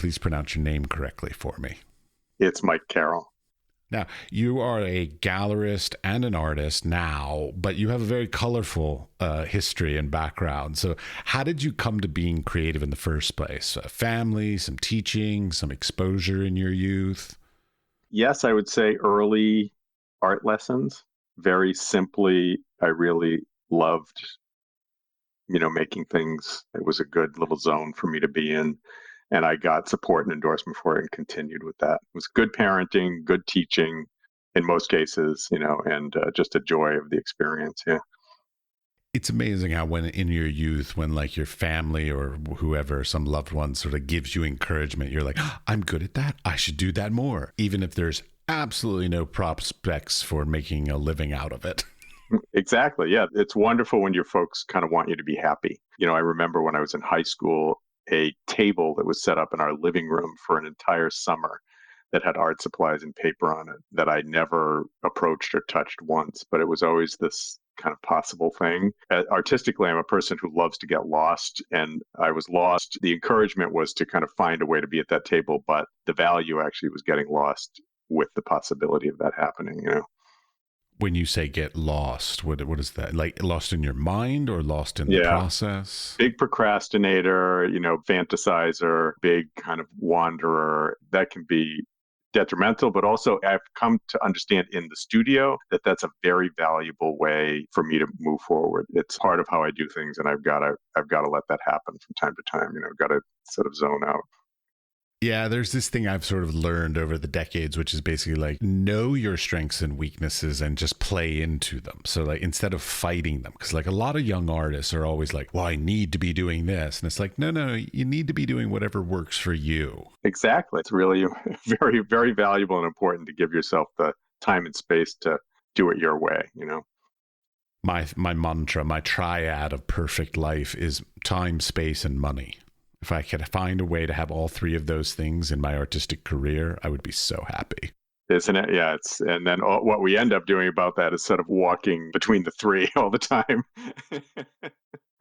please pronounce your name correctly for me. It's Mike Carroll. Now, you are a gallerist and an artist now, but you have a very colorful history and background. So how did you come to being creative in the first place? Family, some teaching, some exposure in your youth? Yes, I would say early art lessons. Very simply, I really loved, making things. It was a good little zone for me to be in. And I got support and endorsement for it and continued with that. It was good parenting, good teaching in most cases, and just a joy of the experience. Yeah. It's amazing how when in your youth, when like your family or whoever, some loved one sort of gives you encouragement, you're like, "Oh, I'm good at that. I should do that more." Even if there's absolutely no prospects for making a living out of it. Exactly. Yeah. It's wonderful when your folks kind of want you to be happy. I remember when I was in high school, a table that was set up in our living room for an entire summer that had art supplies and paper on it that I never approached or touched once, but it was always this kind of possible thing. Artistically, I'm a person who loves to get lost, and I was lost. The encouragement was to kind of find a way to be at that table, but the value actually was getting lost with the possibility of that happening. When you say get lost, what is that? Like lost in your mind or lost in the process? Big procrastinator, fantasizer, big kind of wanderer. That can be detrimental, but also I've come to understand in the studio that that's a very valuable way for me to move forward. It's part of how I do things, and I've got to let that happen from time to time. I've got to sort of zone out. Yeah, there's this thing I've sort of learned over the decades, which is basically like know your strengths and weaknesses and just play into them. So like instead of fighting them, because like a lot of young artists are always like, well, I need to be doing this. And it's like, no, you need to be doing whatever works for you. Exactly. It's really very, very valuable and important to give yourself the time and space to do it your way, My mantra, my triad of perfect life is time, space, and money. If I could find a way to have all three of those things in my artistic career, I would be so happy. Isn't it? Yeah. And then what we end up doing about that is sort of walking between the three all the time.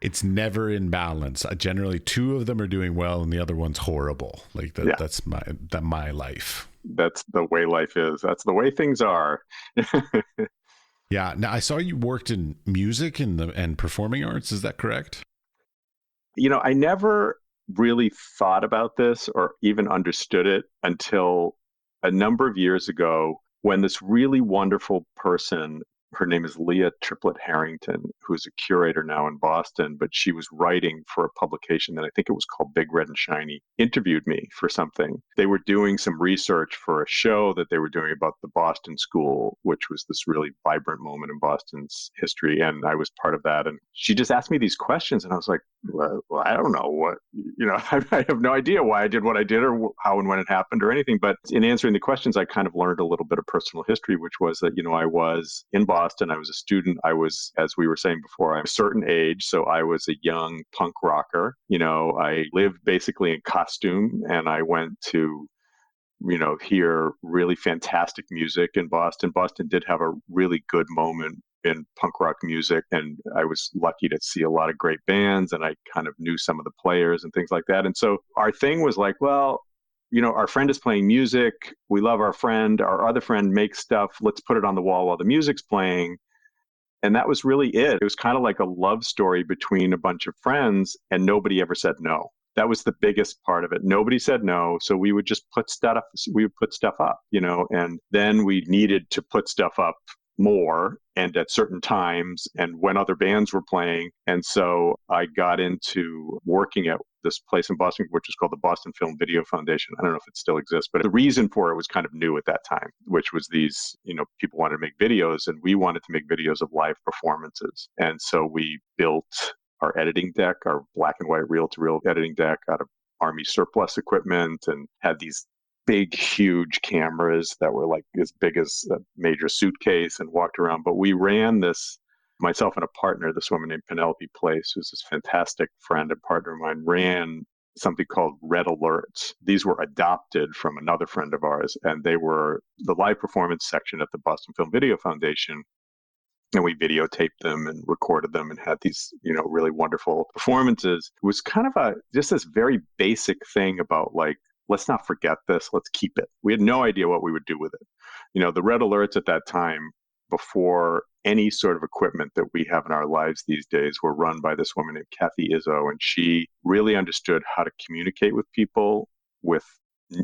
It's never in balance. Generally, two of them are doing well and the other one's horrible. Like that, That's my life. That's the way life is. That's the way things are. Yeah. Now, I saw you worked in music and performing arts. Is that correct? I never really thought about this or even understood it until a number of years ago when this really wonderful person, her name is Leah Triplett Harrington, who's a curator now in Boston, but she was writing for a publication that I think it was called Big Red and Shiny, interviewed me for something. They were doing some research for a show that they were doing about the Boston School, which was this really vibrant moment in Boston's history. And I was part of that. And she just asked me these questions. And I was like, well, I don't know what, I have no idea why I did what I did or how and when it happened or anything. But in answering the questions, I kind of learned a little bit of personal history, which was that, I was in Boston. I was a student. I was, as we were saying before, I'm a certain age. So I was a young punk rocker. I lived basically in costume, and I went to hear really fantastic music in Boston. Boston did have a really good moment in punk rock music, and I was lucky to see a lot of great bands, and I kind of knew some of the players and things like that. And so our thing was like, well, our friend is playing music. We love our friend. Our other friend makes stuff. Let's put it on the wall while the music's playing. And that was really it. It was kind of like a love story between a bunch of friends, and nobody ever said no. That was the biggest part of it. Nobody said no. So we would just put stuff up, and then we needed to put stuff up more and at certain times and when other bands were playing. And so I got into working at this place in Boston, which is called the Boston Film Video Foundation. I don't know if it still exists, but the reason for it was kind of new at that time, which was these, people wanted to make videos, and we wanted to make videos of live performances. And so we built our editing deck, our black and white reel-to-reel editing deck out of Army surplus equipment, and had these big, huge cameras that were like as big as a major suitcase, and walked around. But we ran this, myself and a partner, this woman named Penelope Place, who's this fantastic friend and partner of mine, ran something called Red Alerts. These were adopted from another friend of ours, and they were the live performance section at the Boston Film Video Foundation. And we videotaped them and recorded them and had these, really wonderful performances. It was kind of just this very basic thing about like, let's not forget this. Let's keep it. We had no idea what we would do with it. The red alerts at that time, before any sort of equipment that we have in our lives these days, were run by this woman named Kathy Izzo, and she really understood how to communicate with people with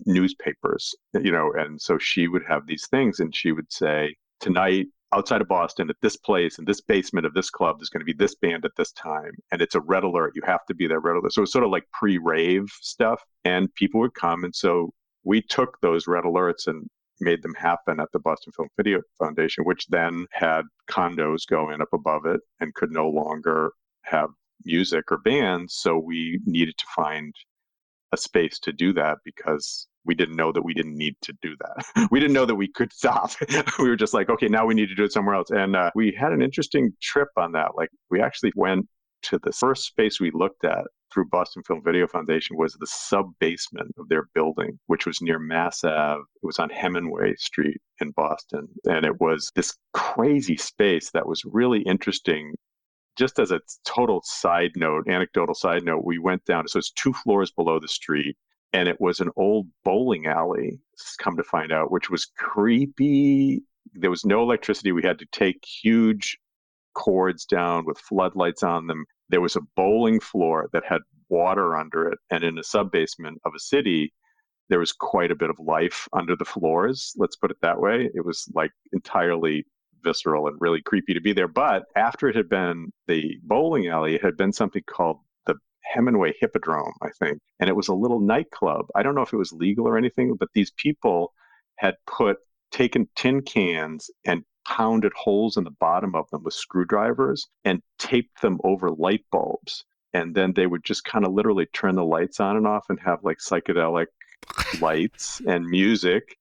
newspapers, and so she would have these things, and she would say, tonight outside of Boston at this place in this basement of this club, there's going to be this band at this time, and it's a red alert. You have to be there, red alert. So it's sort of like pre-rave stuff, and people would come, and so we took those red alerts and made them happen at the Boston Film Video Foundation, which then had condos going up above it and could no longer have music or bands. So we needed to find a space to do that, because we didn't know that we didn't need to do that. We didn't know that we could stop. We were just like, okay, now we need to do it somewhere else. And we had an interesting trip on that. Like, we actually went to the first space we looked at through Boston Film Video Foundation was the sub-basement of their building, which was near Mass Ave. It was on Hemingway Street in Boston. And it was this crazy space that was really interesting. Just as a total side note, anecdotal side note, we went down, so it's 2 floors below the street, and it was an old bowling alley, come to find out, which was creepy. There was no electricity. We had to take huge cords down with floodlights on them. There was a bowling floor that had water under it, and in a sub-basement of a city, there was quite a bit of life under the floors, let's put it that way. It was like entirely visceral and really creepy to be there. But after it had been the bowling alley, it had been something called the Hemingway Hippodrome, I think. And it was a little nightclub. I don't know if it was legal or anything, but these people had taken tin cans and pounded holes in the bottom of them with screwdrivers and taped them over light bulbs. And then they would just kind of literally turn the lights on and off and have like psychedelic lights and music.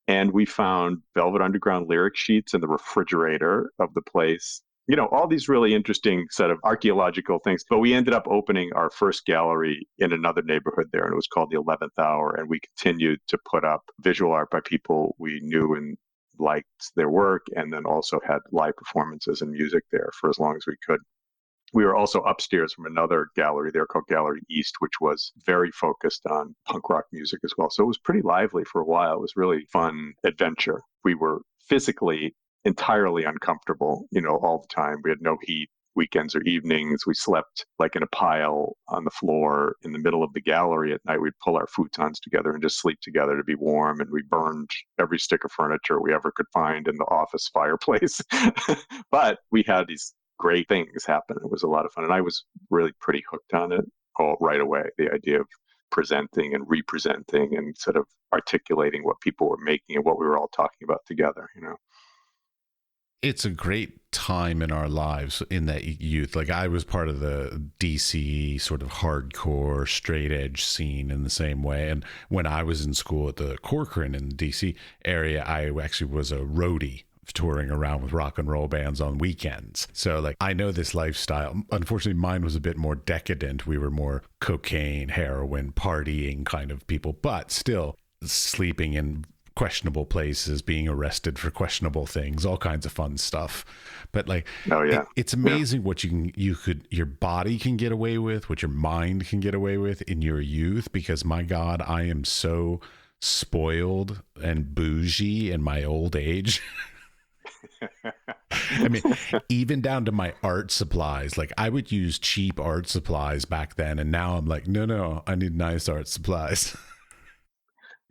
And we found Velvet Underground lyric sheets in the refrigerator of the place. All these really interesting set of archaeological things. But we ended up opening our first gallery in another neighborhood there, and it was called the 11th Hour. And we continued to put up visual art by people we knew and liked their work, and then also had live performances and music there for as long as we could. We were also upstairs from another gallery there called Gallery East, which was very focused on punk rock music as well. So it was pretty lively for a while. It was really fun adventure. We were physically entirely uncomfortable, all the time. We had no heat, weekends or evenings. We slept like in a pile on the floor in the middle of the gallery at night. We'd pull our futons together and just sleep together to be warm. And we burned every stick of furniture we ever could find in the office fireplace. But we had these great things happen. It was a lot of fun. And I was really pretty hooked on it all right away. The idea of presenting and representing and sort of articulating what people were making and what we were all talking about together, It's a great time in our lives in that youth. Like, I was part of the DC sort of hardcore straight edge scene in the same way. And when I was in school at the Corcoran in the DC area, I actually was a roadie touring around with rock and roll bands on weekends. So like, I know this lifestyle. Unfortunately, mine was a bit more decadent. We were more cocaine, heroin, partying kind of people, but still sleeping in questionable places, being arrested for questionable things, all kinds of fun stuff. But like, oh yeah, it's amazing what your body can get away with, what your mind can get away with in your youth, because my God, I am so spoiled and bougie in my old age. I mean, even down to my art supplies. Like, I would use cheap art supplies back then, and now I'm like, no, I need nice art supplies.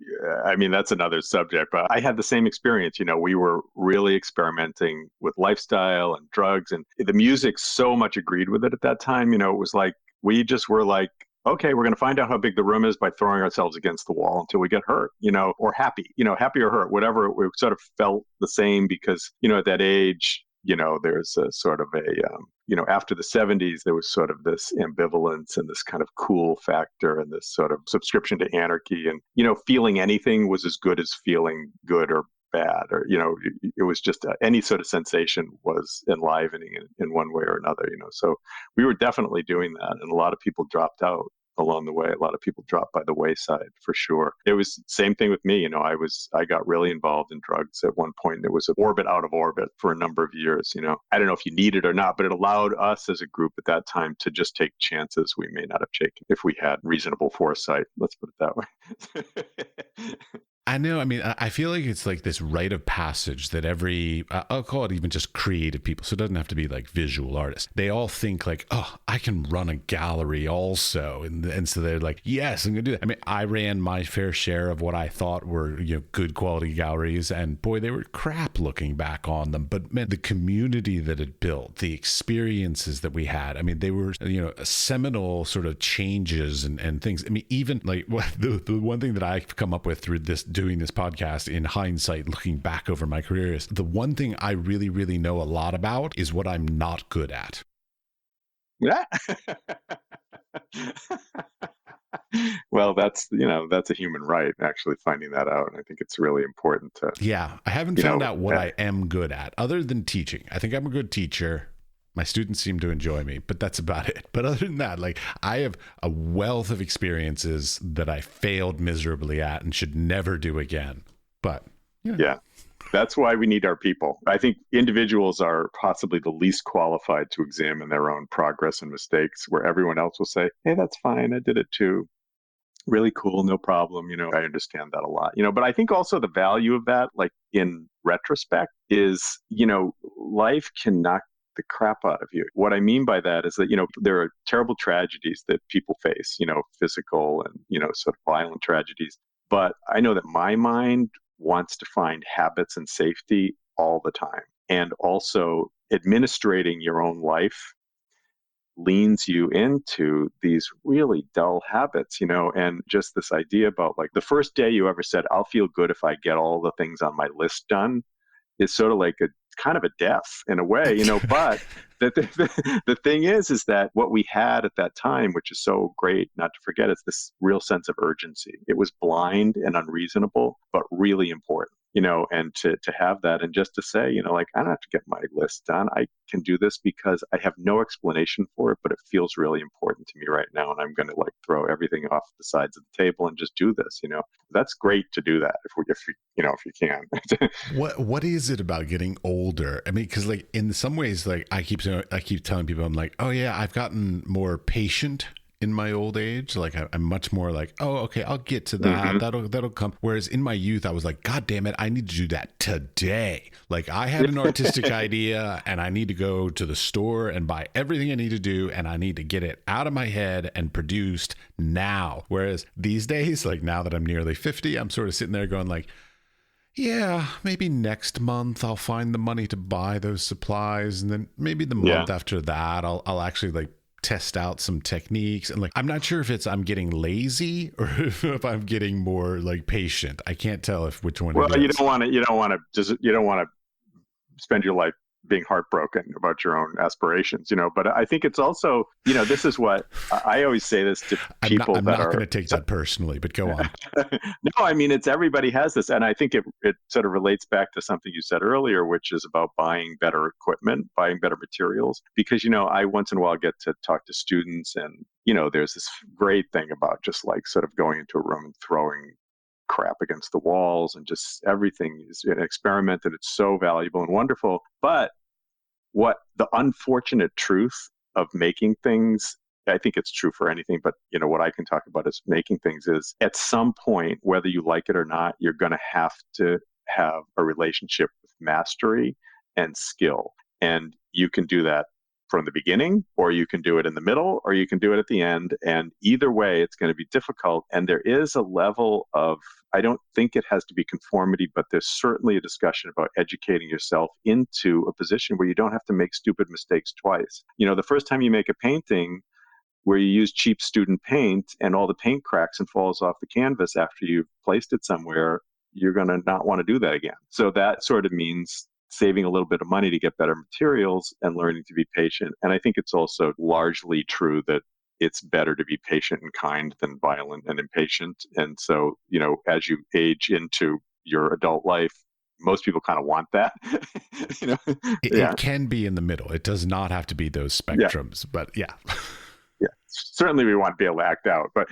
Yeah, I mean, that's another subject, but I had the same experience. We were really experimenting with lifestyle and drugs, and the music so much agreed with it at that time. It was like, we just were like, okay, we're going to find out how big the room is by throwing ourselves against the wall until we get hurt, or happy, happy or hurt, whatever. We sort of felt the same because, at that age, there's a sort of after the 70s, there was sort of this ambivalence and this kind of cool factor and this sort of subscription to anarchy. And, feeling anything was as good as feeling good or bad, or, it was just any sort of sensation was enlivening in one way or another, So we were definitely doing that. And a lot of people dropped out along the way. A lot of people dropped by the wayside for sure. It was the same thing with me. I got really involved in drugs at one point. There was an orbit out of orbit for a number of years. I don't know if you need it or not, but it allowed us as a group at that time to just take chances we may not have taken if we had reasonable foresight. Let's put it that way. I know. I mean, I feel like it's like this rite of passage that every, I'll call it even just creative people. So it doesn't have to be like visual artists. They all think like, oh, I can run a gallery also. And so they're like, yes, I'm going to do that. I mean, I ran my fair share of what I thought were, good quality galleries. And boy, they were crap looking back on them. But man, the community that it built, the experiences that we had, I mean, they were, seminal sort of changes and things. I mean, even like the one thing that I've come up with through doing this podcast in hindsight, looking back over my career, is the one thing I really, really know a lot about is what I'm not good at. Yeah. Well, that's a human right, actually finding that out. And I think it's really important to. Yeah. I haven't found out what I am good at other than teaching. I think I'm a good teacher. My students seem to enjoy me, but that's about it. But other than that, like, I have a wealth of experiences that I failed miserably at and should never do again. But yeah, that's why we need our people. I think individuals are possibly the least qualified to examine their own progress and mistakes, where everyone else will say, hey, that's fine. I did it too. Really cool. No problem. I understand that a lot, but I think also the value of that, like in retrospect, is, life can knock the crap out of you. What I mean by that is that, there are terrible tragedies that people face, physical and, sort of violent tragedies. But I know that my mind wants to find habits and safety all the time. And also administrating your own life leans you into these really dull habits, and just this idea about like the first day you ever said, I'll feel good if I get all the things on my list done, is sort of like a kind of a death in a way, but the thing is that what we had at that time, which is so great not to forget, is this real sense of urgency. It was blind and unreasonable, but really important, and to have that, and just to say, like, I don't have to get my list done. I can do this because I have no explanation for it, but it feels really important to me right now. And I'm going to like throw everything off the sides of the table and just do this, that's great to do that if you can. What is it about getting older? I mean, because like in some ways, like I keep telling people, I'm like, oh yeah, I've gotten more patient in my old age. Like I'm much more like, oh, okay, I'll get to that. Mm-hmm. That'll come. Whereas in my youth, I was like, God damn it, I need to do that today. Like I had an artistic idea and I need to go to the store and buy everything I need to do. And I need to get it out of my head and produced now. Whereas these days, like now that I'm nearly 50, I'm sort of sitting there going like, yeah, maybe next month I'll find the money to buy those supplies. And then maybe the month after that, I'll actually like test out some techniques. And like, I'm not sure if it's I'm getting lazy or if I'm getting more like patient. I can't tell which one. Well, you don't want to spend your life being heartbroken about your own aspirations, but I think it's also, this is what I always say this to people. I'm not going to take that personally, but go on. No, I mean, it's everybody has this. And I think it sort of relates back to something you said earlier, which is about buying better equipment, buying better materials, because, I once in a while get to talk to students and, there's this great thing about just like sort of going into a room and throwing crap against the walls, and just everything is an experiment, and it's so valuable and wonderful. But what the unfortunate truth of making things, I think it's true for anything, but what I can talk about is making things, is at some point, whether you like it or not, you're going to have a relationship with mastery and skill. And you can do that from the beginning, or you can do it in the middle, or you can do it at the end. And either way, it's going to be difficult. And there is a level of, I don't think it has to be conformity, but there's certainly a discussion about educating yourself into a position where you don't have to make stupid mistakes twice. The first time you make a painting where you use cheap student paint and all the paint cracks and falls off the canvas after you've placed it somewhere, you're going to not want to do that again. So that sort of means saving a little bit of money to get better materials and learning to be patient. And I think it's also largely true that it's better to be patient and kind than violent and impatient. And so, as you age into your adult life, most people kind of want that. It can be in the middle. It does not have to be those spectrums, but yeah. Yeah. certainly we want to be able to act out, but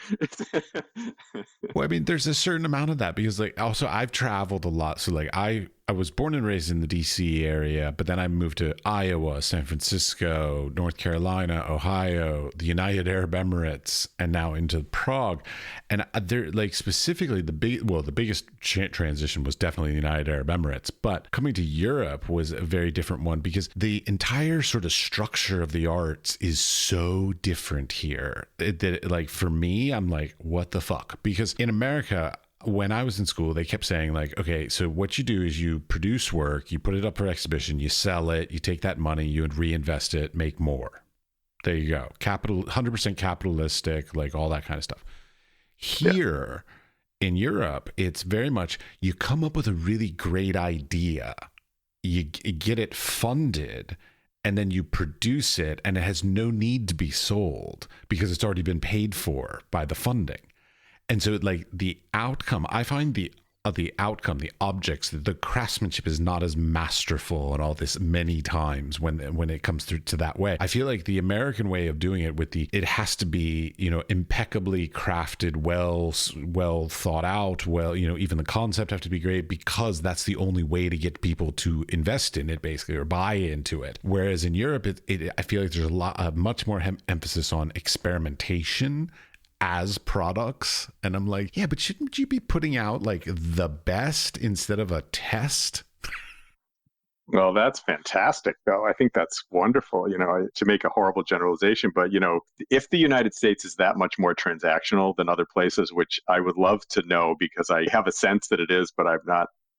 Well, I mean, there's a certain amount of that because, like, also I've traveled a lot. So, like, I was born and raised in the DC area, but then I moved to Iowa, San Francisco, North Carolina, Ohio, the United Arab Emirates, and now into Prague. And they're like specifically the biggest transition was definitely the United Arab Emirates. But coming to Europe was a very different one because the entire sort of structure of the arts is so different here that, like, for me, I'm like, what the fuck? Because in America, when I was in school, they kept saying, like, okay, so what you do is you produce work, you put it up for exhibition, you sell it, you take that money, you reinvest it, make more. There you go. 100% capitalistic, like all that kind of stuff. Here in Europe, it's very much you come up with a really great idea, you get it funded, and then you produce it, and it has no need to be sold because it's already been paid for by the funding. And so, like, the outcome, I find the outcome, the objects, the craftsmanship is not as masterful and all this many times when it comes through to that way. I feel like the American way of doing it it has to be, impeccably crafted, well thought out, even the concept have to be great because that's the only way to get people to invest in it, basically, or buy into it. Whereas in Europe, I feel like there's much more emphasis on experimentation as products, and I'm like, yeah, but shouldn't you be putting out like the best instead of a test? Well, that's fantastic, though. I think that's wonderful, to make a horrible generalization. But, if the United States is that much more transactional than other places, which I would love to know because I have a sense that it is, but I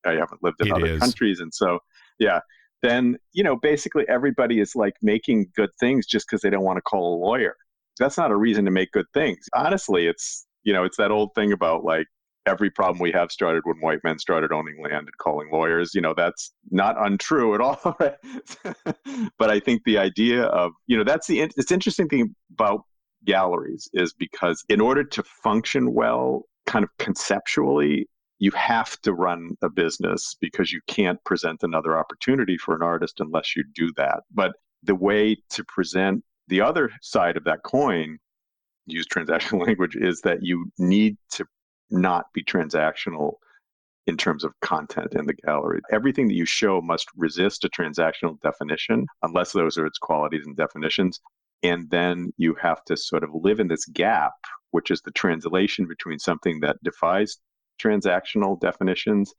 haven't lived in other countries. And so, yeah, then, basically everybody is like making good things just because they don't want to call a lawyer. That's not a reason to make good things. Honestly, it's that old thing about like every problem we have started when white men started owning land and calling lawyers. That's not untrue at all. Right? But I think the idea of, it's interesting thing about galleries is because in order to function well, kind of conceptually, you have to run a business because you can't present another opportunity for an artist unless you do that. But the way to present the other side of that coin, use transactional language, is that you need to not be transactional in terms of content in the gallery. Everything that you show must resist a transactional definition, unless those are its qualities and definitions. And then you have to sort of live in this gap, which is the translation between something that defies transactional definitions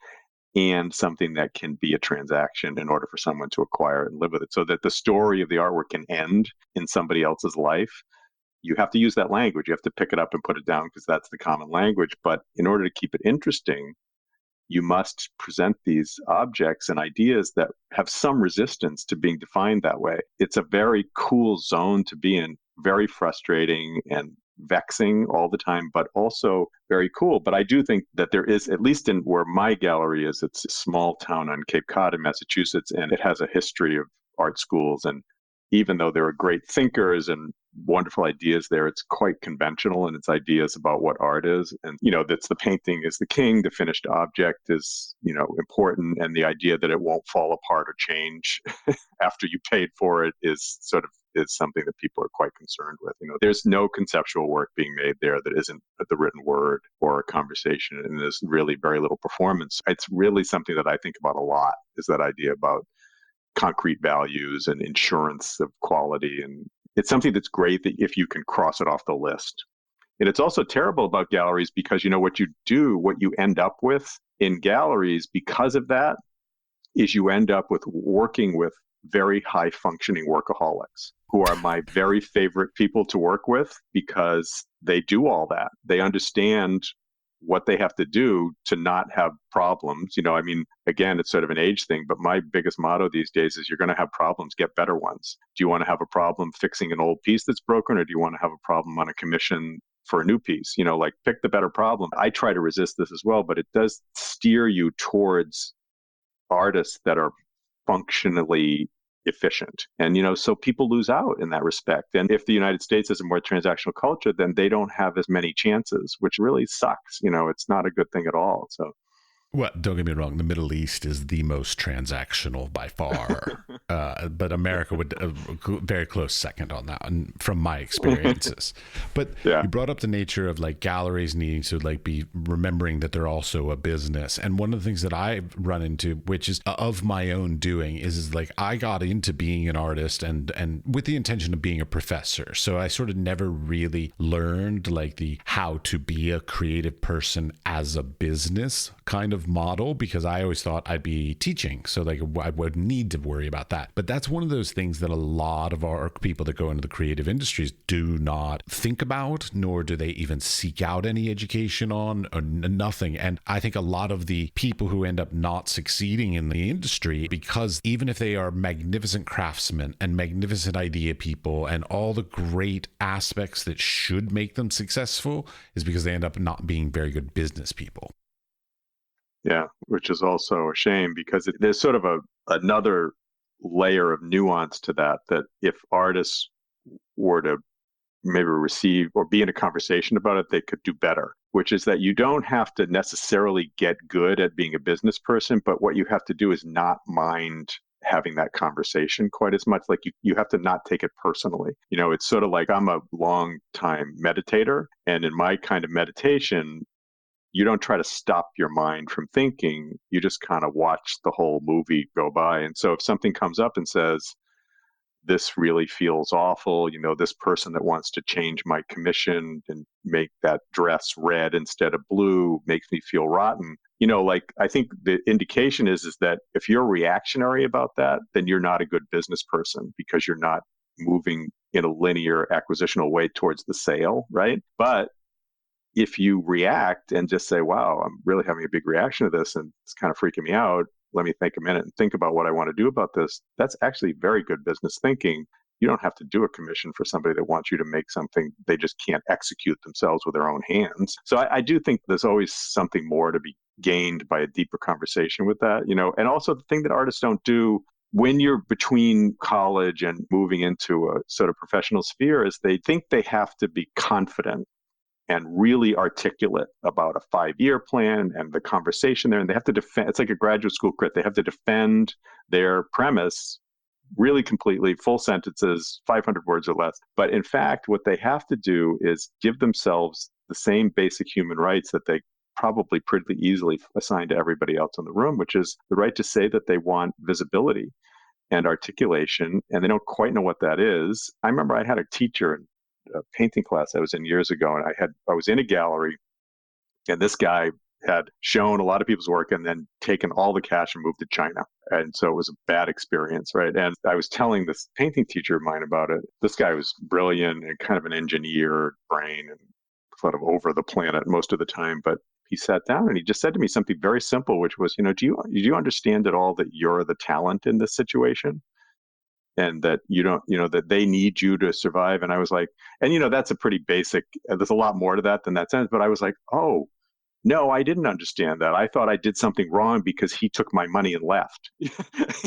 and something that can be a transaction in order for someone to acquire it and live with it, so that the story of the artwork can end in somebody else's life. You have to use that language. You have to pick it up and put it down because that's the common language. But in order to keep it interesting, you must present these objects and ideas that have some resistance to being defined that way. It's a very cool zone to be in, very frustrating and vexing all the time, but also very cool. But I do think that there is, at least in where my gallery is, it's a small town on Cape Cod in Massachusetts, and it has a history of art schools. And even though there are great thinkers and wonderful ideas there, it's quite conventional in its ideas about what art is. And, that's the painting is the king, the finished object is, important. And the idea that it won't fall apart or change after you paid for it is something that people are quite concerned with. There's no conceptual work being made there that isn't the written word or a conversation, and there's really very little performance. It's really something that I think about a lot, is that idea about concrete values and insurance of quality. And it's something that's great that if you can cross it off the list. And it's also terrible about galleries because, what you end up with in galleries because of that is you end up with working with very high functioning workaholics who are my very favorite people to work with because they do all that. They understand what they have to do to not have problems. Again, it's sort of an age thing, but my biggest motto these days is you're going to have problems, get better ones. Do you want to have a problem fixing an old piece that's broken, or do you want to have a problem on a commission for a new piece? Pick the better problem. I try to resist this as well, but it does steer you towards artists that are functionally efficient. And, so people lose out in that respect. And if the United States is a more transactional culture, then they don't have as many chances, which really sucks. It's not a good thing at all. So Well, don't get me wrong. The Middle East is the most transactional by far, but America would very close second on that, and from my experiences. But Yeah. you brought up the nature of like galleries needing to like be remembering that they're also a business. And one of the things that I've run into, which is of my own doing, is like I got into being an artist and with the intention of being a professor. So I sort of never really learned like the how to be a creative person as a business kind of model, because I always thought I'd be teaching, so like I would need to worry about that. But that's one of those things that a lot of our people that go into the creative industries do not think about, nor do they even seek out any education on, or nothing. And I think a lot of the people who end up not succeeding in the industry, because even if they are magnificent craftsmen and magnificent idea people and all the great aspects that should make them successful, is because they end up not being very good business people. Yeah, which is also a shame because there's sort of another layer of nuance to that, that if artists were to maybe receive or be in a conversation about it, they could do better, which is that you don't have to necessarily get good at being a business person, but what you have to do is not mind having that conversation quite as much. Like you have to not take it personally. It's sort of like I'm a long time meditator, and in my kind of meditation, you don't try to stop your mind from thinking. You just kind of watch the whole movie go by. And so if something comes up and says, this really feels awful, this person that wants to change my commission and make that dress red instead of blue makes me feel rotten. Like I think the indication is that if you're reactionary about that, then you're not a good business person because you're not moving in a linear acquisitional way towards the sale, right? But if you react and just say, wow, I'm really having a big reaction to this and it's kind of freaking me out, let me think a minute and think about what I want to do about this. That's actually very good business thinking. You don't have to do a commission for somebody that wants you to make something they just can't execute themselves with their own hands. So I do think there's always something more to be gained by a deeper conversation with that, and also the thing that artists don't do when you're between college and moving into a sort of professional sphere is they think they have to be confident and really articulate about a 5-year plan and the conversation there. And they have to defend, it's like a graduate school crit. They have to defend their premise really completely, full sentences, 500 words or less. But in fact, what they have to do is give themselves the same basic human rights that they probably pretty easily assign to everybody else in the room, which is the right to say that they want visibility and articulation, and they don't quite know what that is. I remember I had a teacher in a painting class I was in years ago, and I was in a gallery, and this guy had shown a lot of people's work and then taken all the cash and moved to China. And so it was a bad experience, right? And I was telling this painting teacher of mine about it. This guy was brilliant and kind of an engineer brain and sort of over the planet most of the time. But he sat down and he just said to me something very simple, which was, do you understand at all that you're the talent in this situation? And that you don't, that they need you to survive. And I was like, and that's a pretty basic, there's a lot more to that than that sentence. But I was like, oh, no, I didn't understand that. I thought I did something wrong because he took my money and left.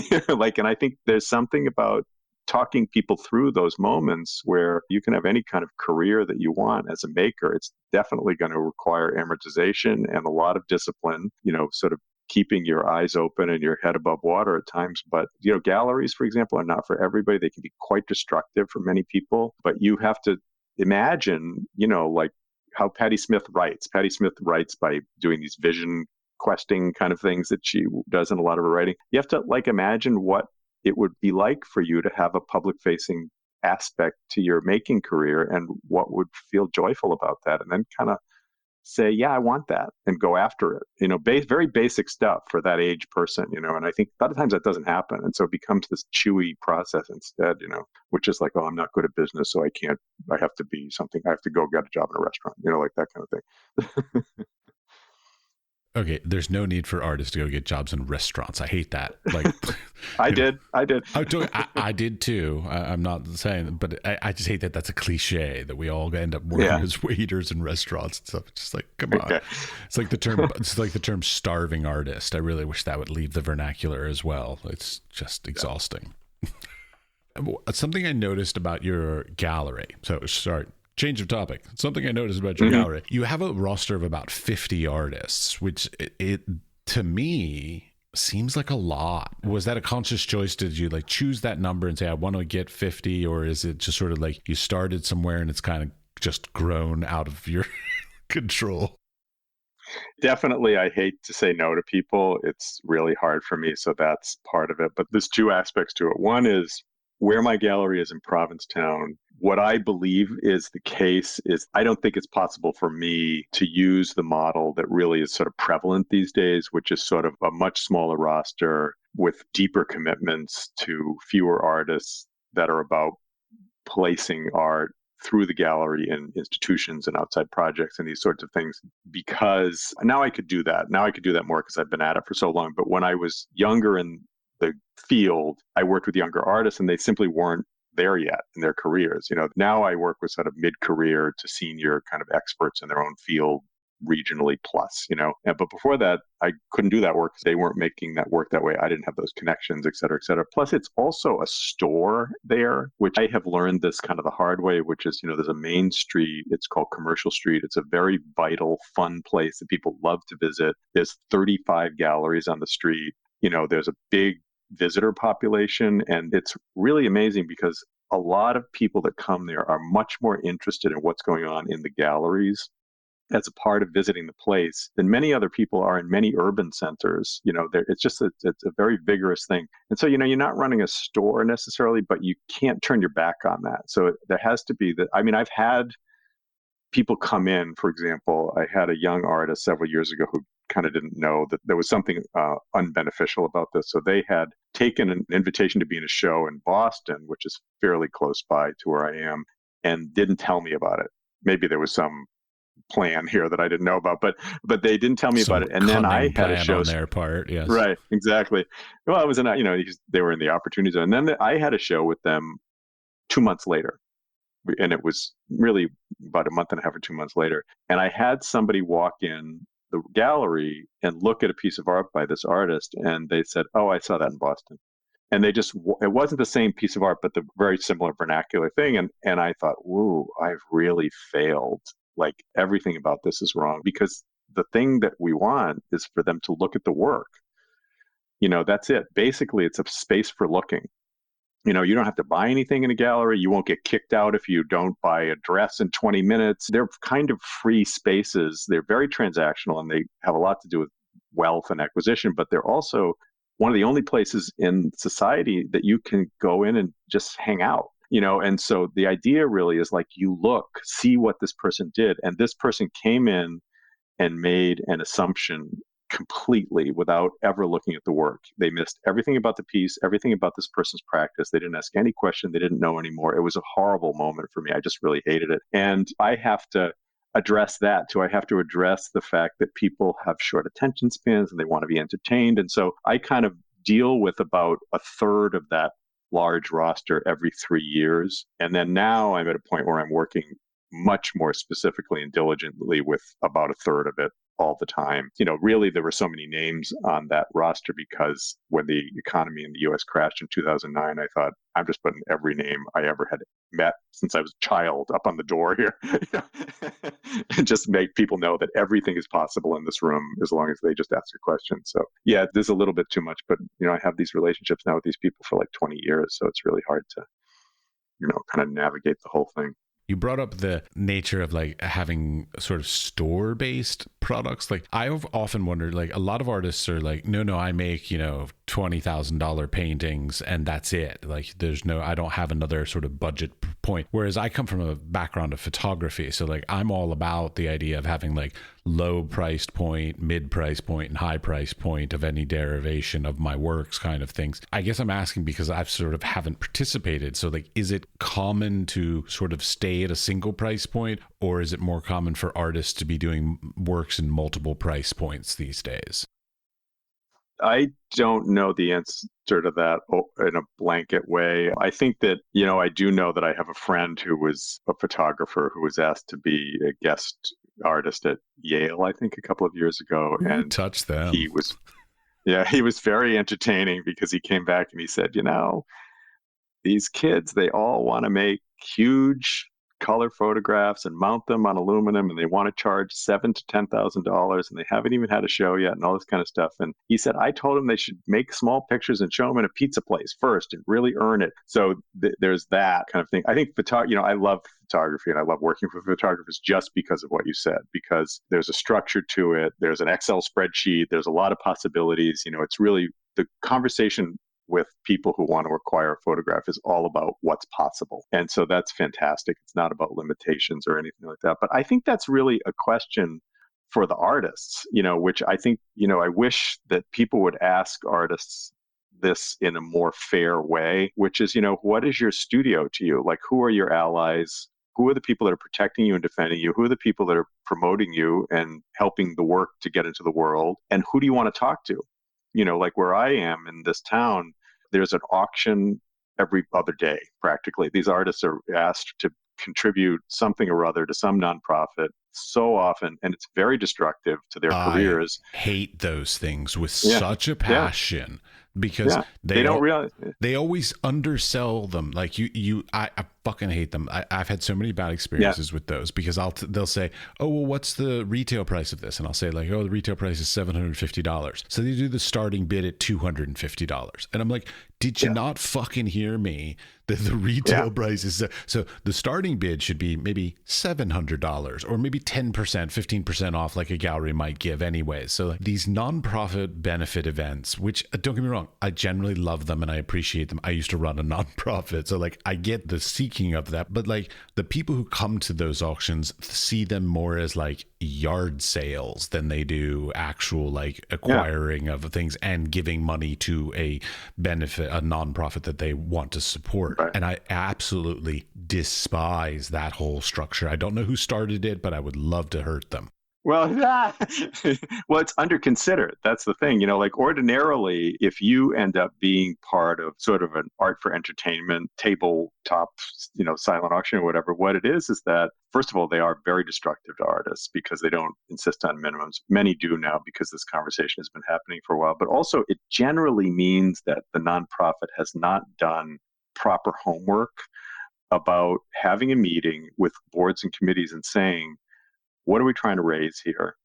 And I think there's something about talking people through those moments where you can have any kind of career that you want as a maker. It's definitely going to require amortization and a lot of discipline, sort of keeping your eyes open and your head above water at times. But, galleries, for example, are not for everybody. They can be quite destructive for many people, but you have to imagine, like how Patti Smith writes. Patti Smith writes by doing these vision questing kind of things that she does in a lot of her writing. You have to imagine what it would be like for you to have a public facing aspect to your making career and what would feel joyful about that. And then kind of say, yeah, I want that and go after it, very basic stuff for that age person, and I think a lot of times that doesn't happen. And so it becomes this chewy process instead, which is like, oh, I'm not good at business, so I have to be something. I have to go get a job in a restaurant, like that kind of thing. Okay, there's no need for artists to go get jobs in restaurants. I hate that. Like, I did. I did too. I'm not saying, but I just hate that that's a cliche that we all end up working as waiters in restaurants and stuff. It's just like, come on. Okay. It's like the term starving artist. I really wish that would leave the vernacular as well. It's just exhausting. Something I noticed about your gallery. So sorry. Change of topic. Something I noticed about your gallery. You have a roster of about 50 artists, which to me seems like a lot. Was that a conscious choice? Did you like choose that number and say, I want to get 50? Or is it just sort of like you started somewhere and it's kind of just grown out of your control? Definitely, I hate to say no to people. It's really hard for me. So that's part of it. But there's two aspects to it. One is where my gallery is in Provincetown. What I believe is the case is I don't think it's possible for me to use the model that really is sort of prevalent these days, which is sort of a much smaller roster with deeper commitments to fewer artists that are about placing art through the gallery in institutions and outside projects and these sorts of things, because now I could do that. Now I could do that more because I've been at it for so long. But when I was younger in the field, I worked with younger artists and they simply weren't there yet in their careers. Now I work with sort of mid-career to senior kind of experts in their own field regionally plus. But before that, I couldn't do that work because they weren't making that work that way. I didn't have those connections, et cetera, et cetera. Plus, it's also a store there, which I have learned this kind of the hard way, which is, there's a main street. It's called Commercial Street. It's a very vital, fun place that people love to visit. There's 35 galleries on the street. There's a big visitor population, and it's really amazing because a lot of people that come there are much more interested in what's going on in the galleries as a part of visiting the place than many other people are in many urban centers. It's just it's a very vigorous thing. And so, you're not running a store necessarily, but you can't turn your back on that. So there has to be that. I mean, I've had people come in, for example, I had a young artist several years ago who kind of didn't know that there was something unbeneficial about this. So they had taken an invitation to be in a show in Boston, which is fairly close by to where I am, and didn't tell me about it. Maybe there was some plan here that I didn't know about, but they didn't tell me about it. And then I had a show on their part. Yes. Right. Exactly. Well, I was in, they were in the opportunity zone. And then I had a show with them 2 months later. And it was really about a month and a half or 2 months later. And I had somebody walk in the gallery and look at a piece of art by this artist. And they said, oh, I saw that in Boston. And it wasn't the same piece of art, but the very similar vernacular thing. And I thought, whoa, I've really failed. Like everything about this is wrong, because the thing that we want is for them to look at the work. That's it. Basically, it's a space for looking. You don't have to buy anything in a gallery. You won't get kicked out if you don't buy a dress in 20 minutes. They're kind of free spaces. They're very transactional, and they have a lot to do with wealth and acquisition, but they're also one of the only places in society that you can go in and just hang out. And so the idea really is like, you look, see what this person did. And this person came in and made an assumption completely without ever looking at the work. They missed everything about the piece, everything about this person's practice. They didn't ask any question. They didn't know anymore. It was a horrible moment for me. I just really hated it. And I have to address that too. I have to address the fact that people have short attention spans and they want to be entertained. And so I kind of deal with about a third of that large roster every 3 years. And then now I'm at a point where I'm working much more specifically and diligently with about a third of it all the time. Really, there were so many names on that roster because when the economy in the US crashed in 2009, I thought, I'm just putting every name I ever had met since I was a child up on the door here and just make people know that everything is possible in this room as long as they just ask a question. So yeah, there's a little bit too much, but I have these relationships now with these people for like 20 years. So it's really hard to, kind of navigate the whole thing. You brought up the nature of like having sort of store-based products. Like I've often wondered, like a lot of artists are like, no, I make, $20,000 paintings and that's it. Like I don't have another sort of budget point. Whereas I come from a background of photography. So like I'm all about the idea of having like low price point, mid price point, and high price point of any derivation of my works kind of things. I guess I'm asking because I've sort of haven't participated. So like, is it common to sort of stay at a single price point, or is it more common for artists to be doing works in multiple price points these days? I don't know the answer to that in a blanket way. I think that, I do know that I have a friend who was a photographer who was asked to be a guest artist at Yale, I think a couple of years ago. And touch them. He was very entertaining because he came back and he said, these kids, they all want to make huge color photographs and mount them on aluminum, and they want to charge $7,000 to $10,000, and they haven't even had a show yet, and all this kind of stuff. And he said, I told him they should make small pictures and show them in a pizza place first and really earn it. So there's that kind of thing. I think I love photography, and I love working with photographers just because of what you said, because there's a structure to it. There's an Excel spreadsheet. There's a lot of possibilities. It's really the conversation with people who want to acquire a photograph is all about what's possible. And so that's fantastic. It's not about limitations or anything like that. But I think that's really a question for the artists, which I think, I wish that people would ask artists this in a more fair way, which is, what is your studio to you? Like, who are your allies? Who are the people that are protecting you and defending you? Who are the people that are promoting you and helping the work to get into the world? And who do you want to talk to? Like where I am in this town, there's an auction every other day, practically. These artists are asked to contribute something or other to some nonprofit so often, and it's very destructive to their careers. I hate those things with such a passion because they don't realize they always undersell them. Like I fucking hate them. I've had so many bad experiences with those because they'll say, oh, well, what's the retail price of this? And I'll say like, oh, the retail price is $750. So they do the starting bid at $250. And I'm like, did you not fucking hear me? That the retail price is so the starting bid should be maybe $700 or maybe 10%, 15% off, like a gallery might give anyway. So like these nonprofit benefit events, which don't get me wrong, I generally love them and I appreciate them. I used to run a nonprofit, so like I get the seeking of that, but like the people who come to those auctions see them more as like yard sales than they do actual like acquiring of things and giving money to a nonprofit that they want to support. Right. And I absolutely despise that whole structure. I don't know who started it, but I would love to hurt them. Well, it's under considered. That's the thing, like ordinarily, if you end up being part of sort of an art for entertainment tabletop, silent auction or whatever, what it is that, first of all, they are very destructive to artists because they don't insist on minimums. Many do now because this conversation has been happening for a while, but also it generally means that the nonprofit has not done proper homework about having a meeting with boards and committees and saying, what are we trying to raise here?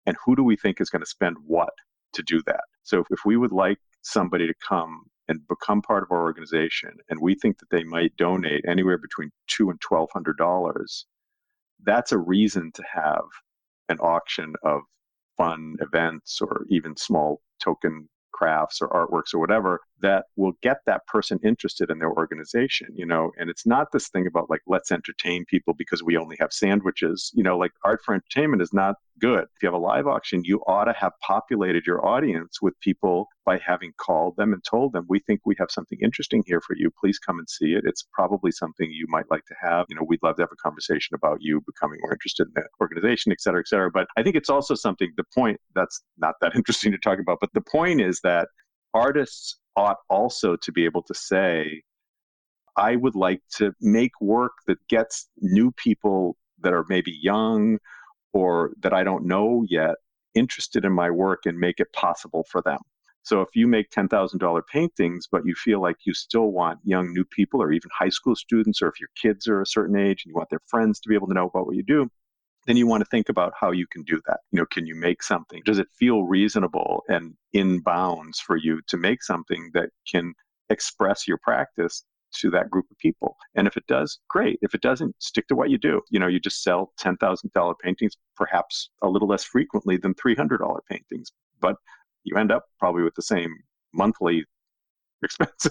And who do we think is going to spend what to do that? So if we would like somebody to come and become part of our organization, and we think that they might donate anywhere between $200 and $1,200, that's a reason to have an auction of fun events or even small token crafts or artworks or whatever that will get that person interested in their organization, and it's not this thing about like, let's entertain people because we only have sandwiches, like art for entertainment is not good. If you have a live auction, you ought to have populated your audience with people by having called them and told them, we think we have something interesting here for you. Please come and see it. It's probably something you might like to have. We'd love to have a conversation about you becoming more interested in the organization, et cetera, et cetera. But I think it's also something, the point that's not that interesting to talk about, but the point is that artists ought also to be able to say, I would like to make work that gets new people that are maybe young or that I don't know yet interested in my work and make it possible for them. So if you make $10,000 paintings, but you feel like you still want young new people or even high school students, or if your kids are a certain age and you want their friends to be able to know about what you do, then you want to think about how you can do that. Can you make something? Does it feel reasonable and in bounds for you to make something that can express your practice to that group of people? And if it does, great. If it doesn't, stick to what you do. You just sell $10,000 paintings, perhaps a little less frequently than $300 paintings, but you end up probably with the same monthly expense.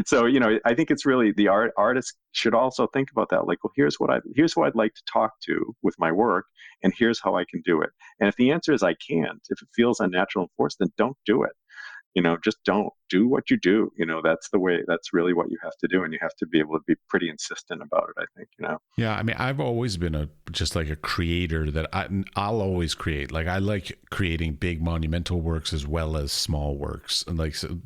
So I think it's really the artists should also think about that. Like, well, here's who I'd like to talk to with my work, and here's how I can do it. And if the answer is I can't, if it feels unnatural and forced, then don't do it. Just don't do what you do. That's the way, that's really what you have to do. And you have to be able to be pretty insistent about it, I think, Yeah. I mean, I've always been just like a creator that I'll always create. Like I like creating big monumental works as well as small works. And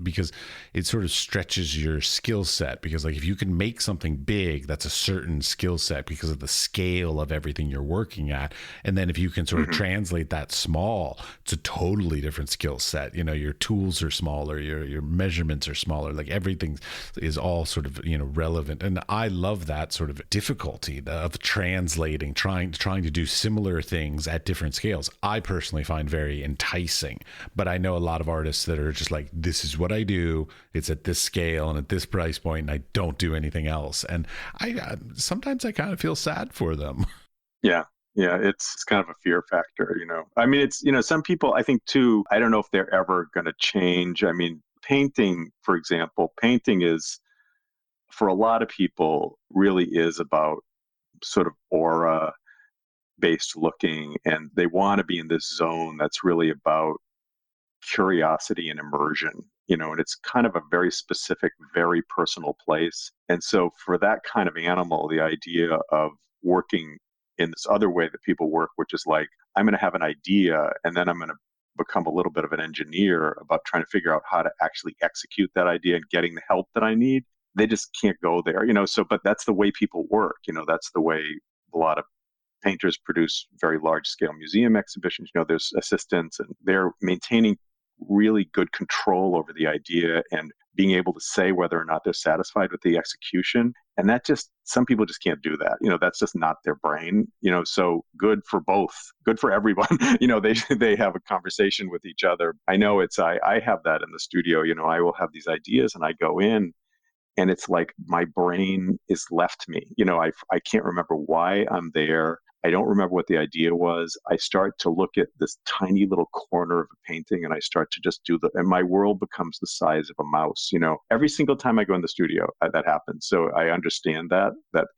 because it sort of stretches your skill set, because like if you can make something big, that's a certain skill set because of the scale of everything you're working at. And then if you can sort of translate that small, it's a totally different skill set. Your tools are smaller, your measurements are smaller, like everything is all sort of, relevant. And I love that sort of difficulty of translating, trying to do similar things at different scales. I personally find very enticing, but I know a lot of artists that are just like, this is what I do, it's at this scale and at this price point, and I don't do anything else. And I sometimes I kind of feel sad for them. Yeah. Yeah, it's kind of a fear factor, I mean, it's, some people, I think too, I don't know if they're ever going to change. I mean, painting, for example, painting is, for a lot of people, really is about sort of aura based looking, and they want to be in this zone that's really about curiosity and immersion, and it's kind of a very specific, very personal place. And so for that kind of animal, the idea of working in this other way that people work, which is like, I'm going to have an idea and then I'm going to become a little bit of an engineer about trying to figure out how to actually execute that idea and getting the help that I need. They just can't go there, so, but that's the way people work, that's the way a lot of painters produce very large scale museum exhibitions. There's assistants and they're maintaining really good control over the idea and being able to say whether or not they're satisfied with the execution. And that just, some people just can't do that. That's just not their brain, so good for both, good for everyone. They have a conversation with each other. I know I have that in the studio. I will have these ideas and I go in and it's like my brain is left me. I can't remember why I'm there. I don't remember what the idea was. I start to look at this tiny little corner of a painting and I start to just and my world becomes the size of a mouse. Every single time I go in the studio, that happens. So I understand that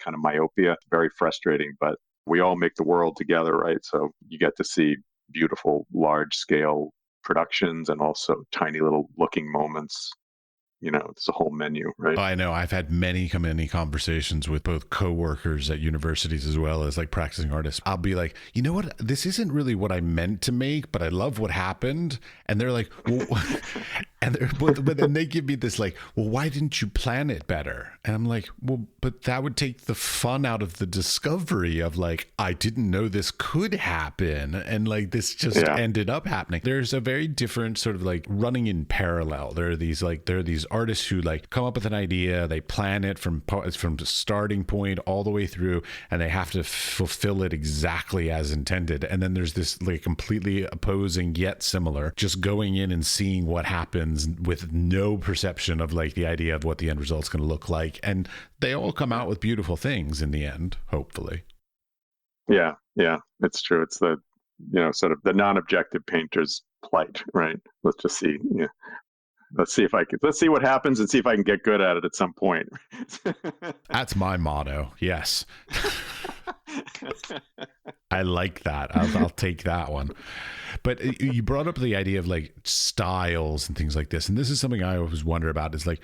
kind of myopia, very frustrating, but we all make the world together, right? So you get to see beautiful, large scale productions and also tiny little looking moments. It's a whole menu, right? I know. I've had many conversations with both coworkers at universities as well as like practicing artists. I'll be like, you know what? This isn't really what I meant to make, but I love what happened. And they're like, well, but then they give me this like, well, why didn't you plan it better? And I'm like, well, but that would take the fun out of the discovery of like, I didn't know this could happen. And like, this just ended up happening. There's a very different sort of like running in parallel. There are these artists who like come up with an idea, they plan it from the starting point all the way through, and they have to fulfill it exactly as intended. And then there's this like completely opposing yet similar, just going in and seeing what happens with no perception of like the idea of what the end result's going to look like. And they all come out with beautiful things in the end, hopefully. Yeah, it's true. It's the sort of the non-objective painter's plight, right? Let's just see. Yeah. Let's see what happens and see if I can get good at it at some point. That's my motto. Yes. I like that. I'll take that one. But you brought up the idea of like styles and things like this. And this is something I always wonder about is like,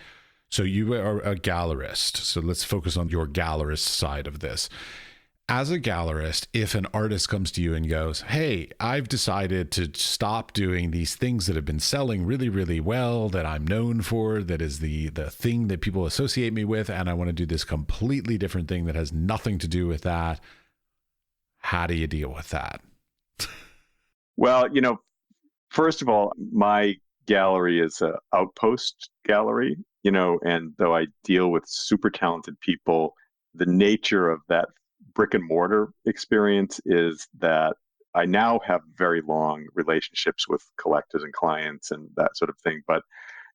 so you are a gallerist. So let's focus on your gallerist side of this. As a gallerist, if an artist comes to you and goes, hey, I've decided to stop doing these things that have been selling really, really well, that I'm known for, that is the thing that people associate me with, and I want to do this completely different thing that has nothing to do with that. How do you deal with that? Well, first of all, my gallery is an outpost gallery, and though I deal with super talented people, the nature of that brick and mortar experience is that I now have very long relationships with collectors and clients and that sort of thing. But,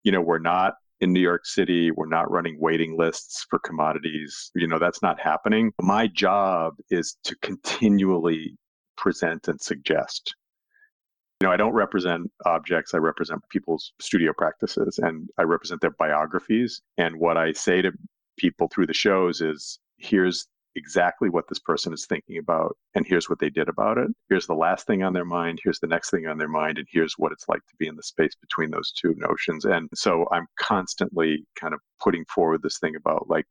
we're not in New York City. We're not running waiting lists for commodities. That's not happening. My job is to continually present and suggest. I don't represent objects. I represent people's studio practices and I represent their biographies. And what I say to people through the shows is, here's exactly what this person is thinking about, and here's what they did about it. Here's the last thing on their mind, here's the next thing on their mind, and here's what it's like to be in the space between those two notions. And so I'm constantly kind of putting forward this thing about like,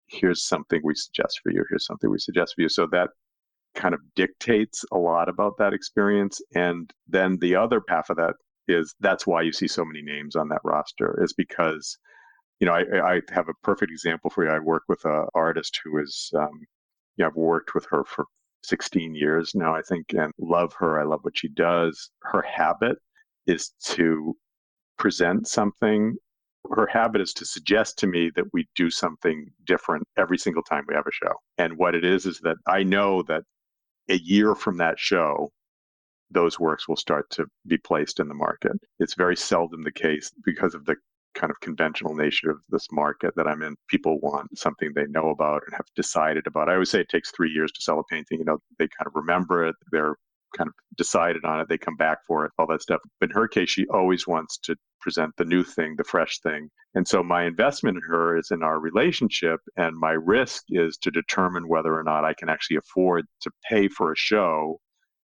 here's something we suggest for you, here's something we suggest for you. So that kind of dictates a lot about that experience. And then the other half of that is, that's why you see so many names on that roster, is because I have a perfect example for you. I work with an artist who is, I've worked with her for 16 years now, I think, and love her. I love what she does. Her habit is to present something, her habit is to suggest to me that we do something different every single time we have a show. And what it is that I know that a year from that show, those works will start to be placed in the market. It's very seldom the case because of the kind of conventional nature of this market that I'm in. People want something they know about and have decided about. I always say it takes 3 years to sell a painting. They kind of remember it. They're kind of decided on it. They come back for it, all that stuff. But in her case, she always wants to present the new thing, the fresh thing. And so my investment in her is in our relationship, and my risk is to determine whether or not I can actually afford to pay for a show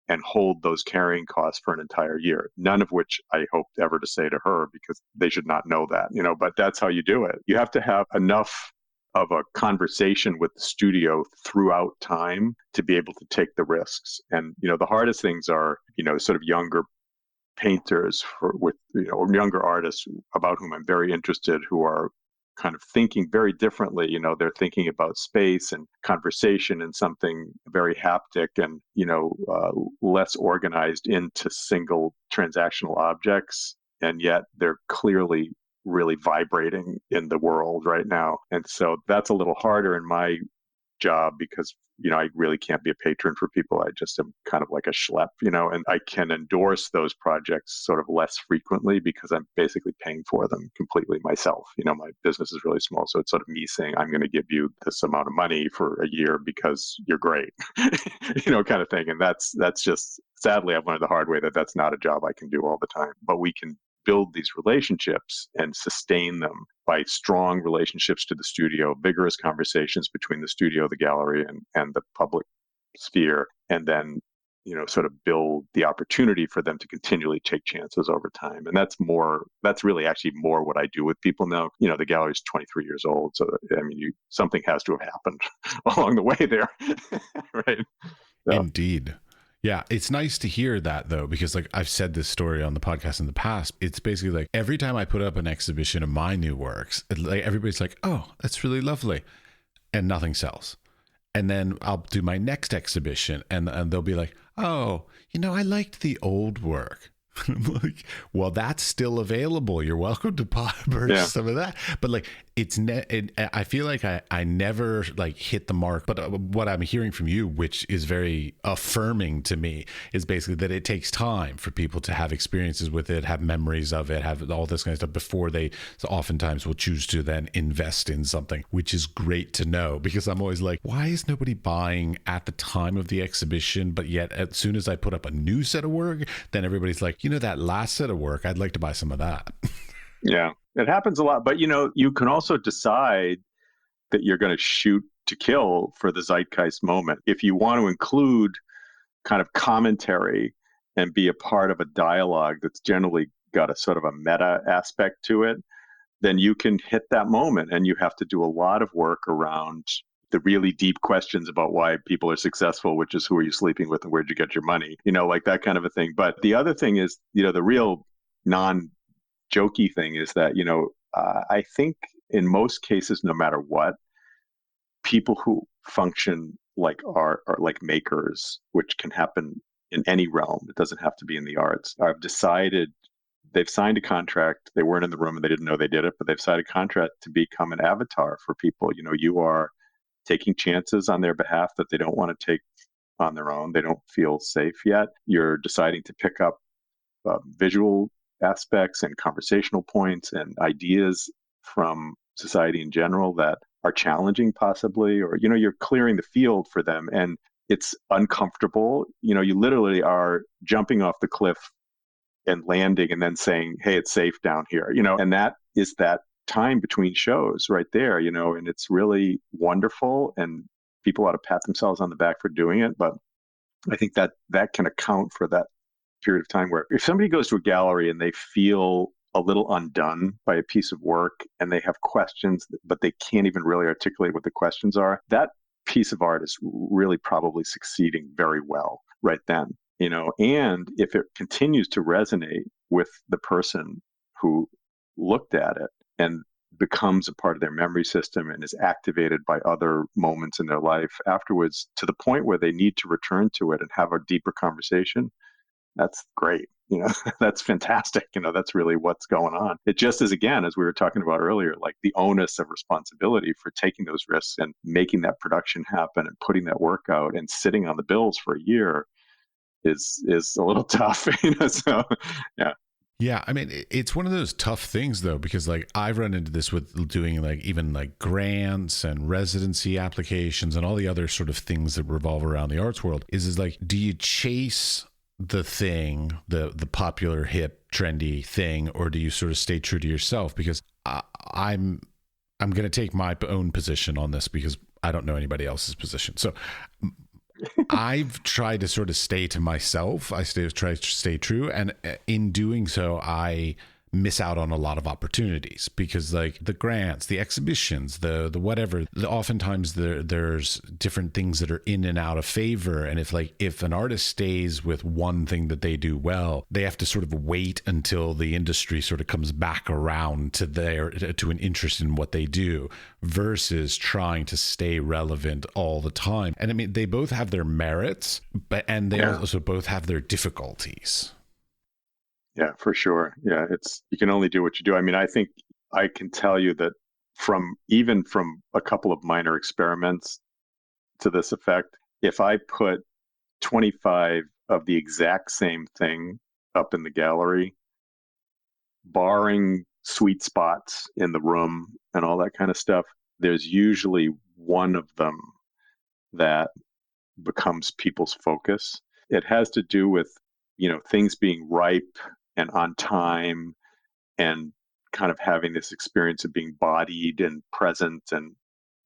and hold those carrying costs for an entire year. None of which I hope ever to say to her, because they should not know that, but that's how you do it. You have to have enough of a conversation with the studio throughout time to be able to take the risks. And, the hardest things are, sort of younger painters with younger artists about whom I'm very interested, who are kind of thinking very differently. They're thinking about space and conversation and something very haptic and, less organized into single transactional objects. And yet they're clearly really vibrating in the world right now. And so that's a little harder in my job because, I really can't be a patron for people. I just am kind of like a schlep, and I can endorse those projects sort of less frequently because I'm basically paying for them completely myself. My business is really small. So it's sort of me saying, I'm going to give you this amount of money for a year because you're great, kind of thing. And that's just, sadly, I've learned the hard way that that's not a job I can do all the time, but we can build these relationships and sustain them by strong relationships to the studio, vigorous conversations between the studio, the gallery, and the public sphere, and then, sort of build the opportunity for them to continually take chances over time. And that's really actually more what I do with people now. The gallery is 23 years old. So, something has to have happened along the way there, right? So. Indeed. Yeah, it's nice to hear that, though, because I've said this story on the podcast in the past. It's basically every time I put up an exhibition of my new works, everybody's like, oh, that's really lovely. And nothing sells. And then I'll do my next exhibition and they'll be like, oh, I liked the old work. I'm like, well, that's still available. You're welcome to purchase some of that. But I feel like I never hit the mark. But what I'm hearing from you, which is very affirming to me, is basically that it takes time for people to have experiences with it, have memories of it, have all this kind of stuff before they oftentimes will choose to then invest in something, which is great to know, because I'm always like, why is nobody buying at the time of the exhibition? But yet as soon as I put up a new set of work, then everybody's like, that last set of work, I'd like to buy some of that. Yeah, it happens a lot. But, you can also decide that you're going to shoot to kill for the zeitgeist moment. If you want to include kind of commentary and be a part of a dialogue that's generally got a sort of a meta aspect to it, then you can hit that moment, and you have to do a lot of work around the really deep questions about why people are successful, which is who are you sleeping with and where'd you get your money, that kind of a thing. But the other thing is, the real non-jokey thing is that, I think in most cases, no matter what, people who function like art or like makers, which can happen in any realm, it doesn't have to be in the arts, have decided they've signed a contract. They weren't in the room and they didn't know they did it, but they've signed a contract to become an avatar for people. You are taking chances on their behalf that they don't want to take on their own. They don't feel safe yet. You're deciding to pick up visual aspects and conversational points and ideas from society in general that are challenging possibly, or, you're clearing the field for them. And it's uncomfortable. You literally are jumping off the cliff and landing and then saying, hey, it's safe down here, and that is that time between shows right there, and it's really wonderful, and people ought to pat themselves on the back for doing it. But I think that can account for that period of time where if somebody goes to a gallery and they feel a little undone by a piece of work and they have questions, but they can't even really articulate what the questions are, that piece of art is really probably succeeding very well right then, and if it continues to resonate with the person who looked at it and becomes a part of their memory system and is activated by other moments in their life afterwards to the point where they need to return to it and have a deeper conversation, that's great. That's fantastic. That's really what's going on. It just is, again, as we were talking about earlier, like the onus of responsibility for taking those risks and making that production happen and putting that work out and sitting on the bills for a year is a little tough. So yeah. Yeah, I mean, it's one of those tough things though, because like I've run into this with doing like even like grants and residency applications and all the other sort of things that revolve around the arts world is like, do you chase the thing, the popular, hip, trendy thing, or do you sort of stay true to yourself? Because I'm going to take my own position on this because I don't know anybody else's position. So I've tried to sort of stay to myself. Try to stay true. And in doing so, I miss out on a lot of opportunities because like the grants, the exhibitions, the whatever, oftentimes there's different things that are in and out of favor. And if an artist stays with one thing that they do well, they have to sort of wait until the industry sort of comes back around to an interest in what they do versus trying to stay relevant all the time. And I mean, they both have their merits, and they also both have their difficulties. Yeah, for sure. Yeah, you can only do what you do. I mean, I think I can tell you that from a couple of minor experiments to this effect, if I put 25 of the exact same thing up in the gallery, barring sweet spots in the room and all that kind of stuff, there's usually one of them that becomes people's focus. It has to do with, things being ripe and on time and kind of having this experience of being bodied and present and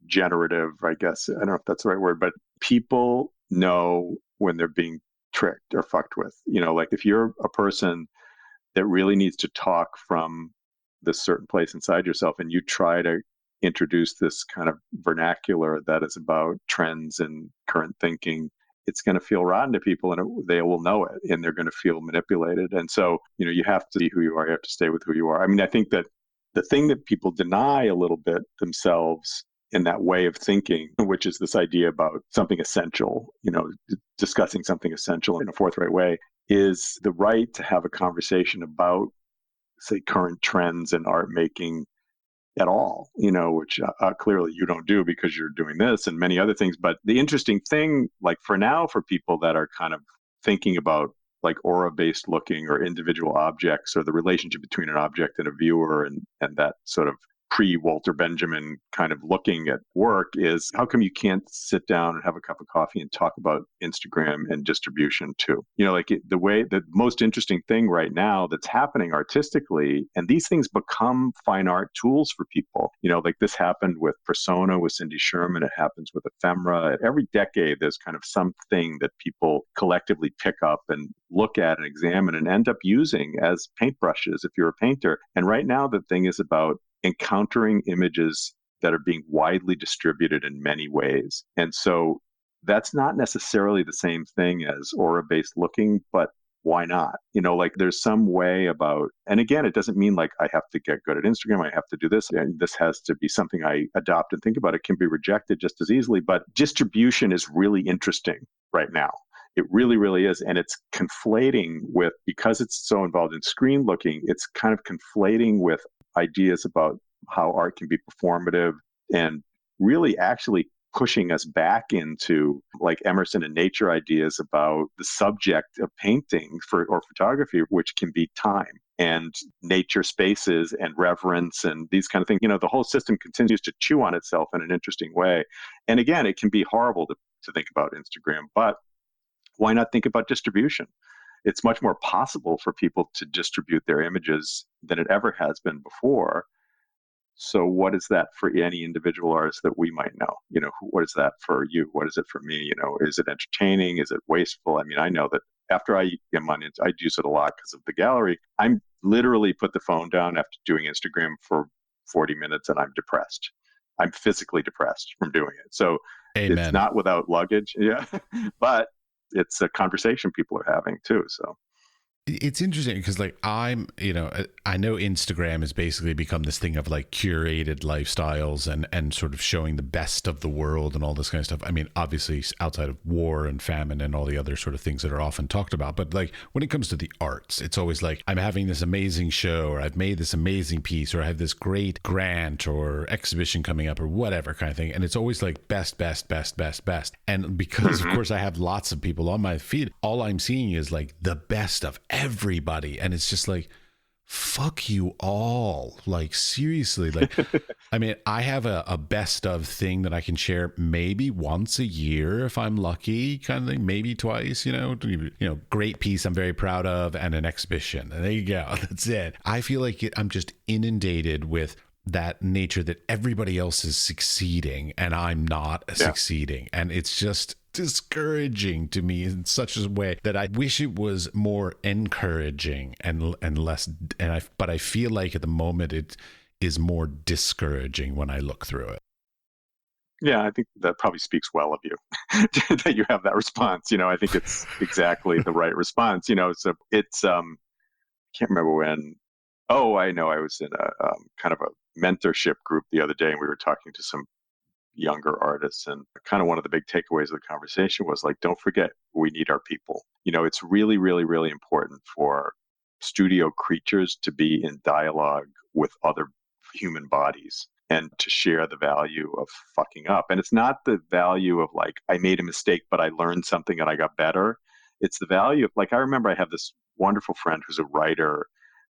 generative, I guess. I don't know if that's the right word, but people know when they're being tricked or fucked with. Like if you're a person that really needs to talk from this certain place inside yourself and you try to introduce this kind of vernacular that is about trends and current thinking, it's going to feel rotten to people and they will know it and they're going to feel manipulated. And so, you have to be who you are. You have to stay with who you are. I mean, I think that the thing that people deny a little bit themselves in that way of thinking, which is this idea about something essential, discussing something essential in a forthright way, is the right to have a conversation about, say, current trends in art making at all, which clearly you don't do because you're doing this and many other things. But the interesting thing, like for now, for people that are kind of thinking about like aura-based looking or individual objects or the relationship between an object and a viewer and that sort of pre-Walter Benjamin kind of looking at work is how come you can't sit down and have a cup of coffee and talk about Instagram and distribution too? Like the most interesting thing right now that's happening artistically, and these things become fine art tools for people. Like this happened with Persona with Cindy Sherman. It happens with Ephemera. Every decade, there's kind of something that people collectively pick up and look at and examine and end up using as paintbrushes if you're a painter. And right now, the thing is about encountering images that are being widely distributed in many ways. And so that's not necessarily the same thing as aura-based looking, but why not? Like there's some way about, and again, it doesn't mean like I have to get good at Instagram, I have to do this, and this has to be something I adopt and think about. It can be rejected just as easily, but distribution is really interesting right now. It really, really is. And it's conflating with, because it's so involved in screen looking, it's kind of conflating with ideas about how art can be performative and really actually pushing us back into like Emerson and nature ideas about the subject of painting or photography, which can be time and nature spaces and reverence and these kind of things. The whole system continues to chew on itself in an interesting way. And again, it can be horrible to think about Instagram, but why not think about distribution? It's much more possible for people to distribute their images than it ever has been before. So what is that for any individual artist that we might know? What is that for you? What is it for me? Is it entertaining? Is it wasteful? I mean, I know that after I am on it, I use it a lot because of the gallery. I'm literally put the phone down after doing Instagram for 40 minutes and I'm depressed. I'm physically depressed from doing it. So Amen. It's not without luggage. Yeah. But it's a conversation people are having too. So It's interesting because like I know Instagram has basically become this thing of like curated lifestyles and sort of showing the best of the world and all this kind of stuff. I mean, obviously outside of war and famine and all the other sort of things that are often talked about, but like when it comes to the arts, it's always like I'm having this amazing show, or I've made this amazing piece, or I have this great grant or exhibition coming up, or whatever kind of thing. And it's always like best, best, best, best, best. And because of course I have lots of people on my feed, all I'm seeing is like the best of everybody, and it's just like, fuck you all. Like seriously, like I mean, I have a best of thing that I can share maybe once a year if I'm lucky, kind of thing, maybe twice, great piece I'm very proud of, and an exhibition, and there you go. That's it. I feel like I'm just inundated with that nature that everybody else is succeeding and I'm not succeeding, and it's just discouraging to me in such a way that I wish it was more encouraging and less, but I feel like at the moment it is more discouraging when I look through it. Yeah, I think that probably speaks well of you that you have that response. I think it's exactly the right response. So it's can't remember when. Oh, I know. I was in a kind of a mentorship group the other day, and we were talking to some younger artists, and kind of one of the big takeaways of the conversation was like, don't forget, we need our people. It's really, really, really important for studio creatures to be in dialogue with other human bodies and to share the value of fucking up. And it's not the value of like, I made a mistake, but I learned something and I got better. It's the value of like, I remember I have this wonderful friend who's a writer,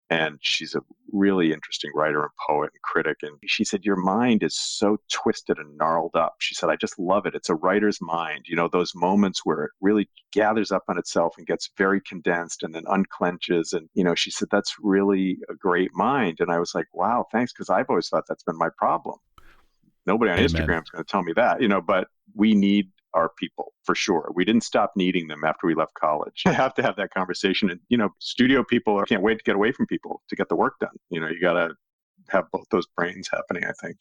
and she's a really interesting writer and poet and critic. And she said, your mind is so twisted and gnarled up. She said, I just love it. It's a writer's mind. Those moments where it really gathers up on itself and gets very condensed and then unclenches. And, she said, that's really a great mind. And I was like, wow, thanks. Because I've always thought that's been my problem. Nobody on Amen. Instagram is going to tell me that, but we need our people for sure. We didn't stop needing them after we left college. I have to have that conversation. And, studio people can't wait to get away from people to get the work done. You got to have both those brains happening, I think.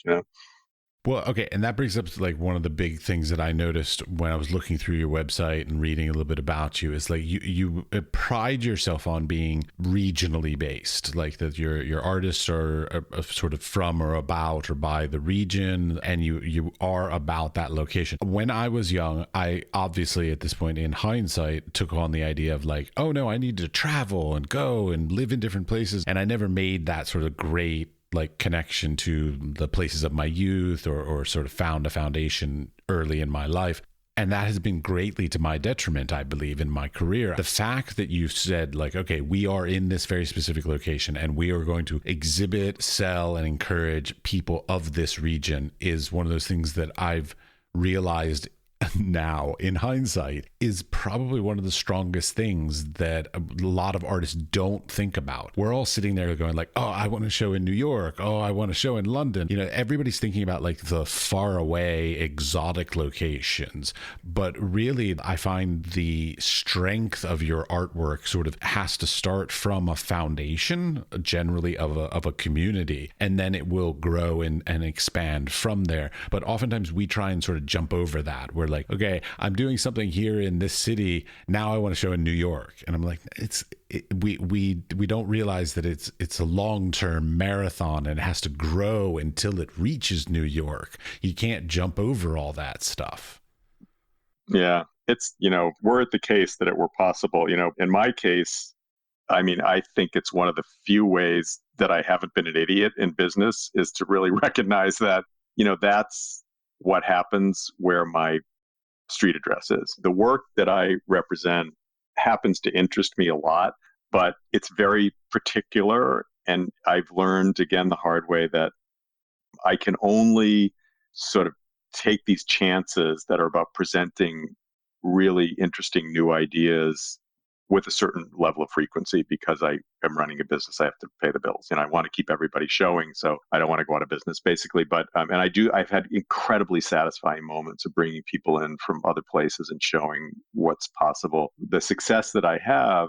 Well, okay, and that brings up to like one of the big things that I noticed when I was looking through your website and reading a little bit about you is like you pride yourself on being regionally based, like that your artists are sort of from or about or by the region, and you are about that location. When I was young, I obviously at this point in hindsight took on the idea of like, oh no, I need to travel and go and live in different places, and I never made that sort of great like connection to the places of my youth or sort of found a foundation early in my life. And that has been greatly to my detriment, I believe, in my career. The fact that you said like, okay, we are in this very specific location and we are going to exhibit, sell, and encourage people of this region is one of those things that I've realized now in hindsight is probably one of the strongest things that a lot of artists don't think about. We're all sitting there going like, oh, I want to show in New York, oh, I want to show in London. Everybody's thinking about like the far away exotic locations, but really I find the strength of your artwork sort of has to start from a foundation generally of a community, and then it will grow and expand from there. But oftentimes we try and sort of jump over that. We're like, okay, I'm doing something here in this city, now I want to show in New York, and I'm like, we don't realize that it's a long-term marathon and it has to grow until it reaches New York. You can't jump over all that stuff. Yeah, it's we're at the case that it were possible. In my case, I mean, I think it's one of the few ways that I haven't been an idiot in business is to really recognize that that's what happens where my street address is. The work that I represent happens to interest me a lot, but it's very particular. And I've learned again the hard way that I can only sort of take these chances that are about presenting really interesting new ideas with a certain level of frequency because I am running a business. I have to pay the bills and I want to keep everybody showing. So I don't want to go out of business basically. But, and I've had incredibly satisfying moments of bringing people in from other places and showing what's possible. The success that I have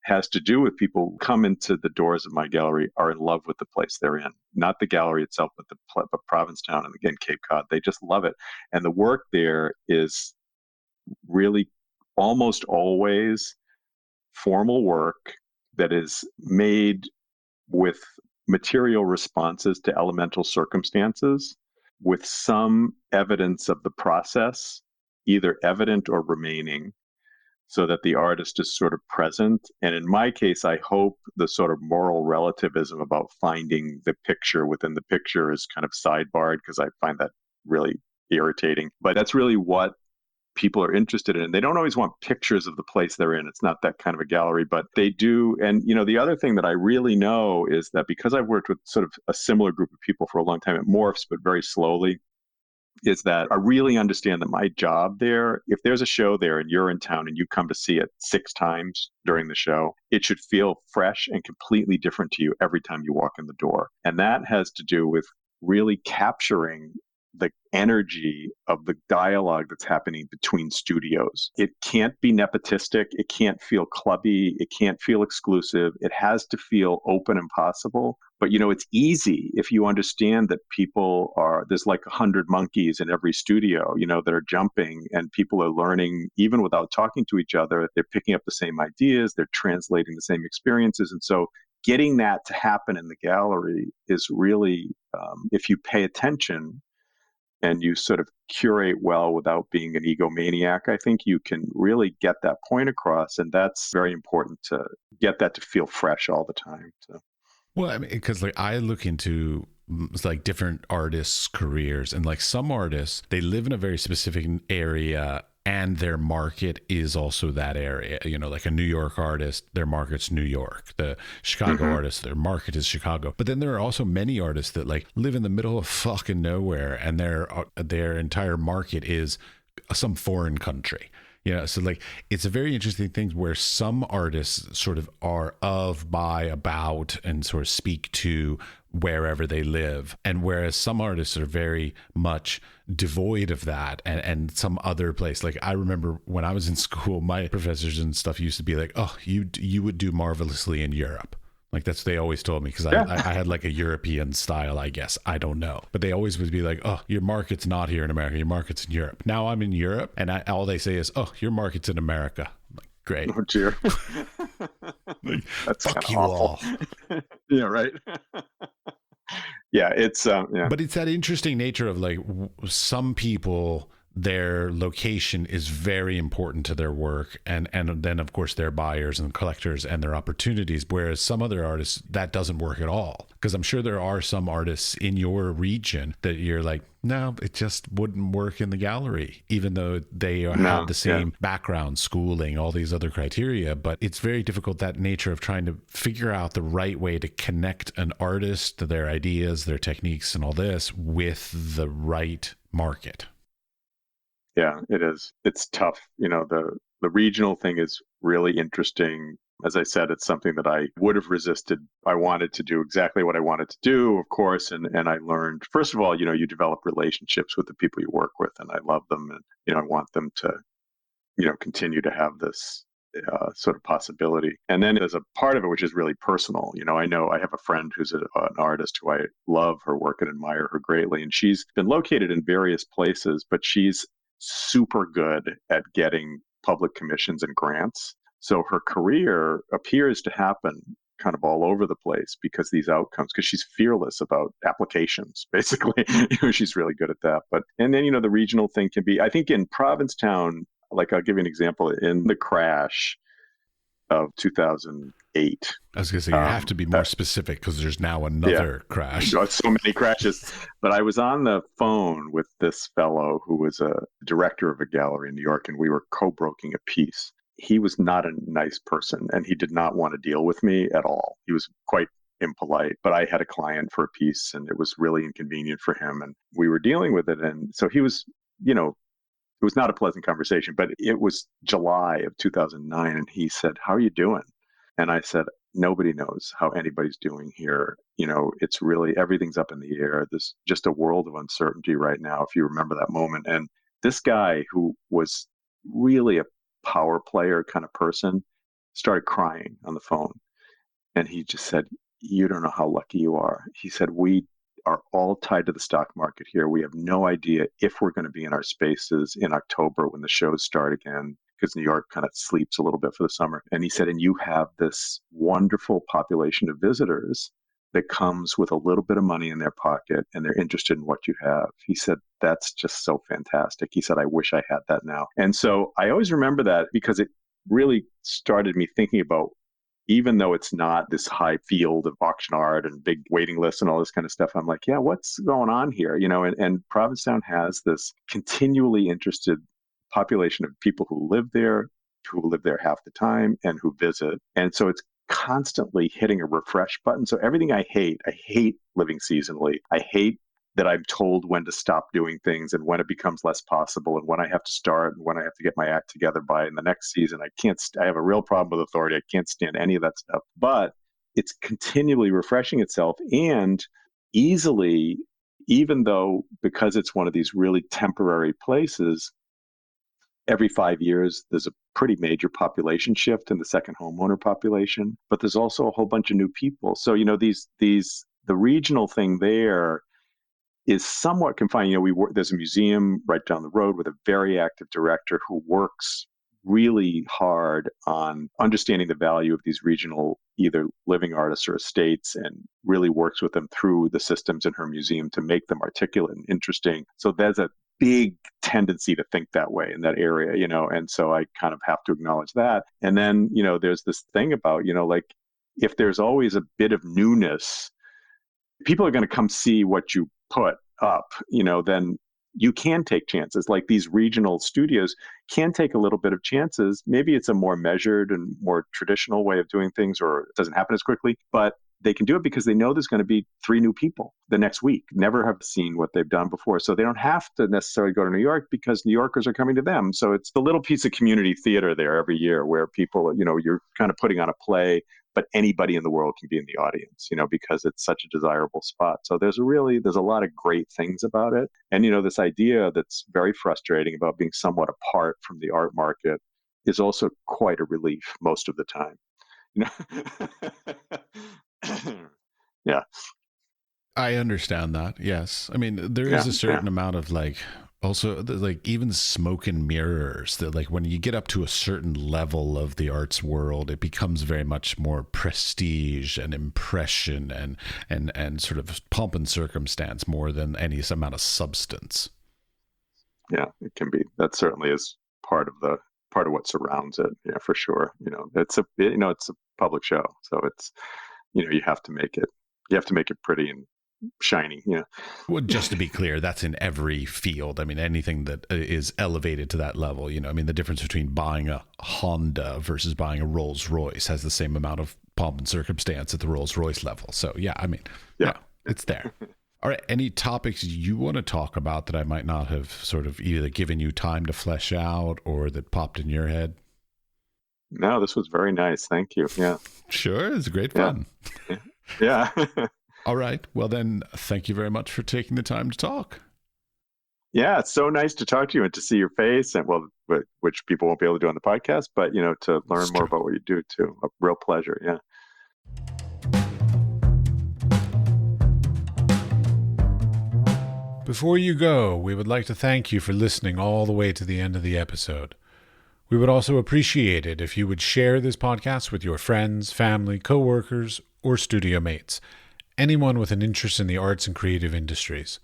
has to do with people who come into the doors of my gallery are in love with the place they're in, not the gallery itself, but Provincetown and again, Cape Cod. They just love it. And the work there is really almost always formal work that is made with material responses to elemental circumstances, with some evidence of the process, either evident or remaining, so that the artist is sort of present. And in my case, I hope the sort of moral relativism about finding the picture within the picture is kind of sidebarred, because I find that really irritating. But that's really what people are interested in. They don't always want pictures of the place they're in. It's not that kind of a gallery, but they do. And, the other thing that I really know is that because I've worked with sort of a similar group of people for a long time, it morphs, but very slowly, is that I really understand that my job there, if there's a show there and you're in town and you come to see it 6 times during the show, it should feel fresh and completely different to you every time you walk in the door. And that has to do with really capturing the energy of the dialogue that's happening between studios. It can't be nepotistic. It can't feel clubby. It can't feel exclusive. It has to feel open and possible. But, it's easy if you understand that there's like 100 monkeys in every studio, that are jumping, and people are learning even without talking to each other. They're picking up the same ideas. They're translating the same experiences. And so getting that to happen in the gallery is really, if you pay attention, and you sort of curate well without being an egomaniac, I think you can really get that point across. And that's very important, to get that to feel fresh all the time. So. Well, I mean, because like I look into like different artists' careers, and like some artists, they live in a very specific area and their market is also that area. Like a New York artist, their market's New York. The Chicago artist, their market is Chicago. But then there are also many artists that like live in the middle of fucking nowhere, and their entire market is some foreign country. So like it's a very interesting thing where some artists sort of are of, by, about, and sort of speak to wherever they live, and whereas some artists are very much devoid of that, and some other place. Like I remember when I was in school, my professors and stuff used to be like, oh, you would do marvelously in Europe. Like that's what they always told me, because I had like a European style, I guess. I don't know. But they always would be like, oh, your market's not here in America. Your market's in Europe. Now I'm in Europe, and all they say is, oh, your market's in America. I'm like, great. Oh, dear. Like, that's fuck you awful. all. Yeah, right. Yeah, it's But it's that interesting nature of like some people, their location is very important to their work, and then of course their buyers and collectors and their opportunities, whereas some other artists that doesn't work at all. Because I'm sure there are some artists in your region that you're like, no, it just wouldn't work in the gallery, even though they have the same background, schooling, all these other criteria. But it's very difficult, that nature of trying to figure out the right way to connect an artist to their ideas, their techniques, and all this with the right market. Yeah, it is. It's tough. The regional thing is really interesting. As I said, it's something that I would have resisted. I wanted to do exactly what I wanted to do, of course, and I learned, first of all, you develop relationships with the people you work with, and I love them, and I want them to, continue to have this sort of possibility. And then there's a part of it which is really personal. I know I have a friend who's an artist who I love her work and admire her greatly, and she's been located in various places, but she's super good at getting public commissions and grants. So her career appears to happen kind of all over the place because these outcomes, because she's fearless about applications, basically. She's really good at that. And then, the regional thing can be, I think in Provincetown, like I'll give you an example, in the crash of 2008. I was going to say, you have to be more specific, because there's now another crash. So many crashes. But I was on the phone with this fellow who was a director of a gallery in New York, and we were co-broking a piece. He was not a nice person, and he did not want to deal with me at all. He was quite impolite, but I had a client for a piece, and it was really inconvenient for him, and we were dealing with it. And so he was, it was not a pleasant conversation, but it was July of 2009, and he said, "How are you doing?" And I said, "Nobody knows how anybody's doing here. It's really, everything's up in the air. There's just a world of uncertainty right now," if you remember that moment. And this guy, who was really a power player kind of person, started crying on the phone. And he just said, "You don't know how lucky you are." He said, "We are all tied to the stock market here. We have no idea if we're going to be in our spaces in October when the shows start again. because New York kind of sleeps a little bit for the summer. And he said, and you have this wonderful population of visitors that comes with a little bit of money in their pocket and they're interested in what you have. He said, that's just so fantastic. He said, I wish I had that now. And so I always remember that because it really started me thinking about, even though it's not this high field of auction art and big waiting lists and all this kind of stuff, I'm like, yeah, what's going on here? And Provincetown has this continually interested population of people who live there half the time and who visit. And so it's constantly hitting a refresh button. So everything I hate living seasonally. I hate that I'm told when to stop doing things and when it becomes less possible and when I have to start and when I have to get my act together by in the next season. I have a real problem with authority. I can't stand any of that stuff, but it's continually refreshing itself and easily, even though because it's one of these really temporary places, every 5 years, there's a pretty major population shift in the second homeowner population, but there's also a whole bunch of new people. So, the regional thing there is somewhat confined. There's a museum right down the road with a very active director who works really hard on understanding the value of these regional, either living artists or estates, and really works with them through the systems in her museum to make them articulate and interesting. So there's a big tendency to think that way in that area, and so I kind of have to acknowledge that. And then, there's this thing about, like, if there's always a bit of newness, people are going to come see what you put up, then you can take chances. Like these regional studios can take a little bit of chances. Maybe it's a more measured and more traditional way of doing things, or it doesn't happen as quickly, but they can do it because they know there's going to be 3 new people the next week, never have seen what they've done before. So they don't have to necessarily go to New York because New Yorkers are coming to them. So it's the little piece of community theater there every year where people, you're kind of putting on a play, but anybody in the world can be in the audience, because it's such a desirable spot. So there's a lot of great things about it. And, this idea that's very frustrating about being somewhat apart from the art market is also quite a relief most of the time. Yeah. I understand that. Yes. I mean, there is a certain amount of also even smoke and mirrors that when you get up to a certain level of the arts world, it becomes very much more prestige and impression and sort of pomp and circumstance more than any amount of substance. Yeah, it can be. That certainly is part of what surrounds it. Yeah, for sure. It's a public show, so it's, you have to make it pretty and shiny. Well, just to be clear, that's in every field. I mean, anything that is elevated to that level, I mean, the difference between buying a Honda versus buying a Rolls Royce has the same amount of pomp and circumstance at the Rolls Royce level. So yeah, I mean, yeah, it's there. All right. Any topics you want to talk about that I might not have sort of either given you time to flesh out or that popped in your head? No, this was very nice. Thank you. Yeah. Sure. It's great fun. Yeah. All right. Well, then, thank you very much for taking the time to talk. Yeah, it's so nice to talk to you and to see your face, and which people won't be able to do on the podcast, but to learn more about what you do too. A real pleasure. Yeah. Before you go, we would like to thank you for listening all the way to the end of the episode. We would also appreciate it if you would share this podcast with your friends, family, co-workers, or studio mates, anyone with an interest in the arts and creative industries.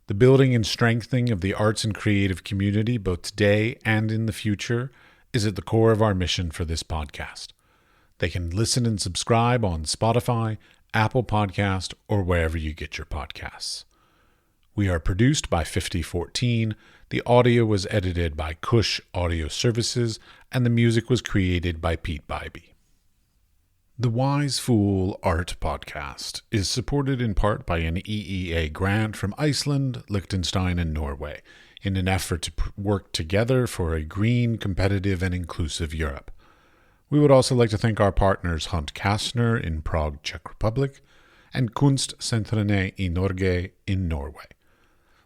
The building and strengthening of the arts and creative community, both today and in the future, is at the core of our mission for this podcast. They can listen and subscribe on Spotify, Apple Podcast, or wherever you get your podcasts. We are produced by 5014, the audio was edited by CushAudio Services, and the music was created by Pete Bybee. The Wise Fool Art Podcast is supported in part by an EEA grant from Iceland, Liechtenstein, and Norway in an effort to work together for a green, competitive, and inclusive Europe. We would also like to thank our partners Hunt Kastner in Prague, Czech Republic, and Kunstsentrene i Norge in Norway.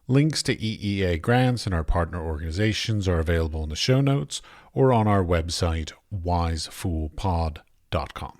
Links to EEA grants and our partner organizations are available in the show notes or on our website, wisefoolpod.com.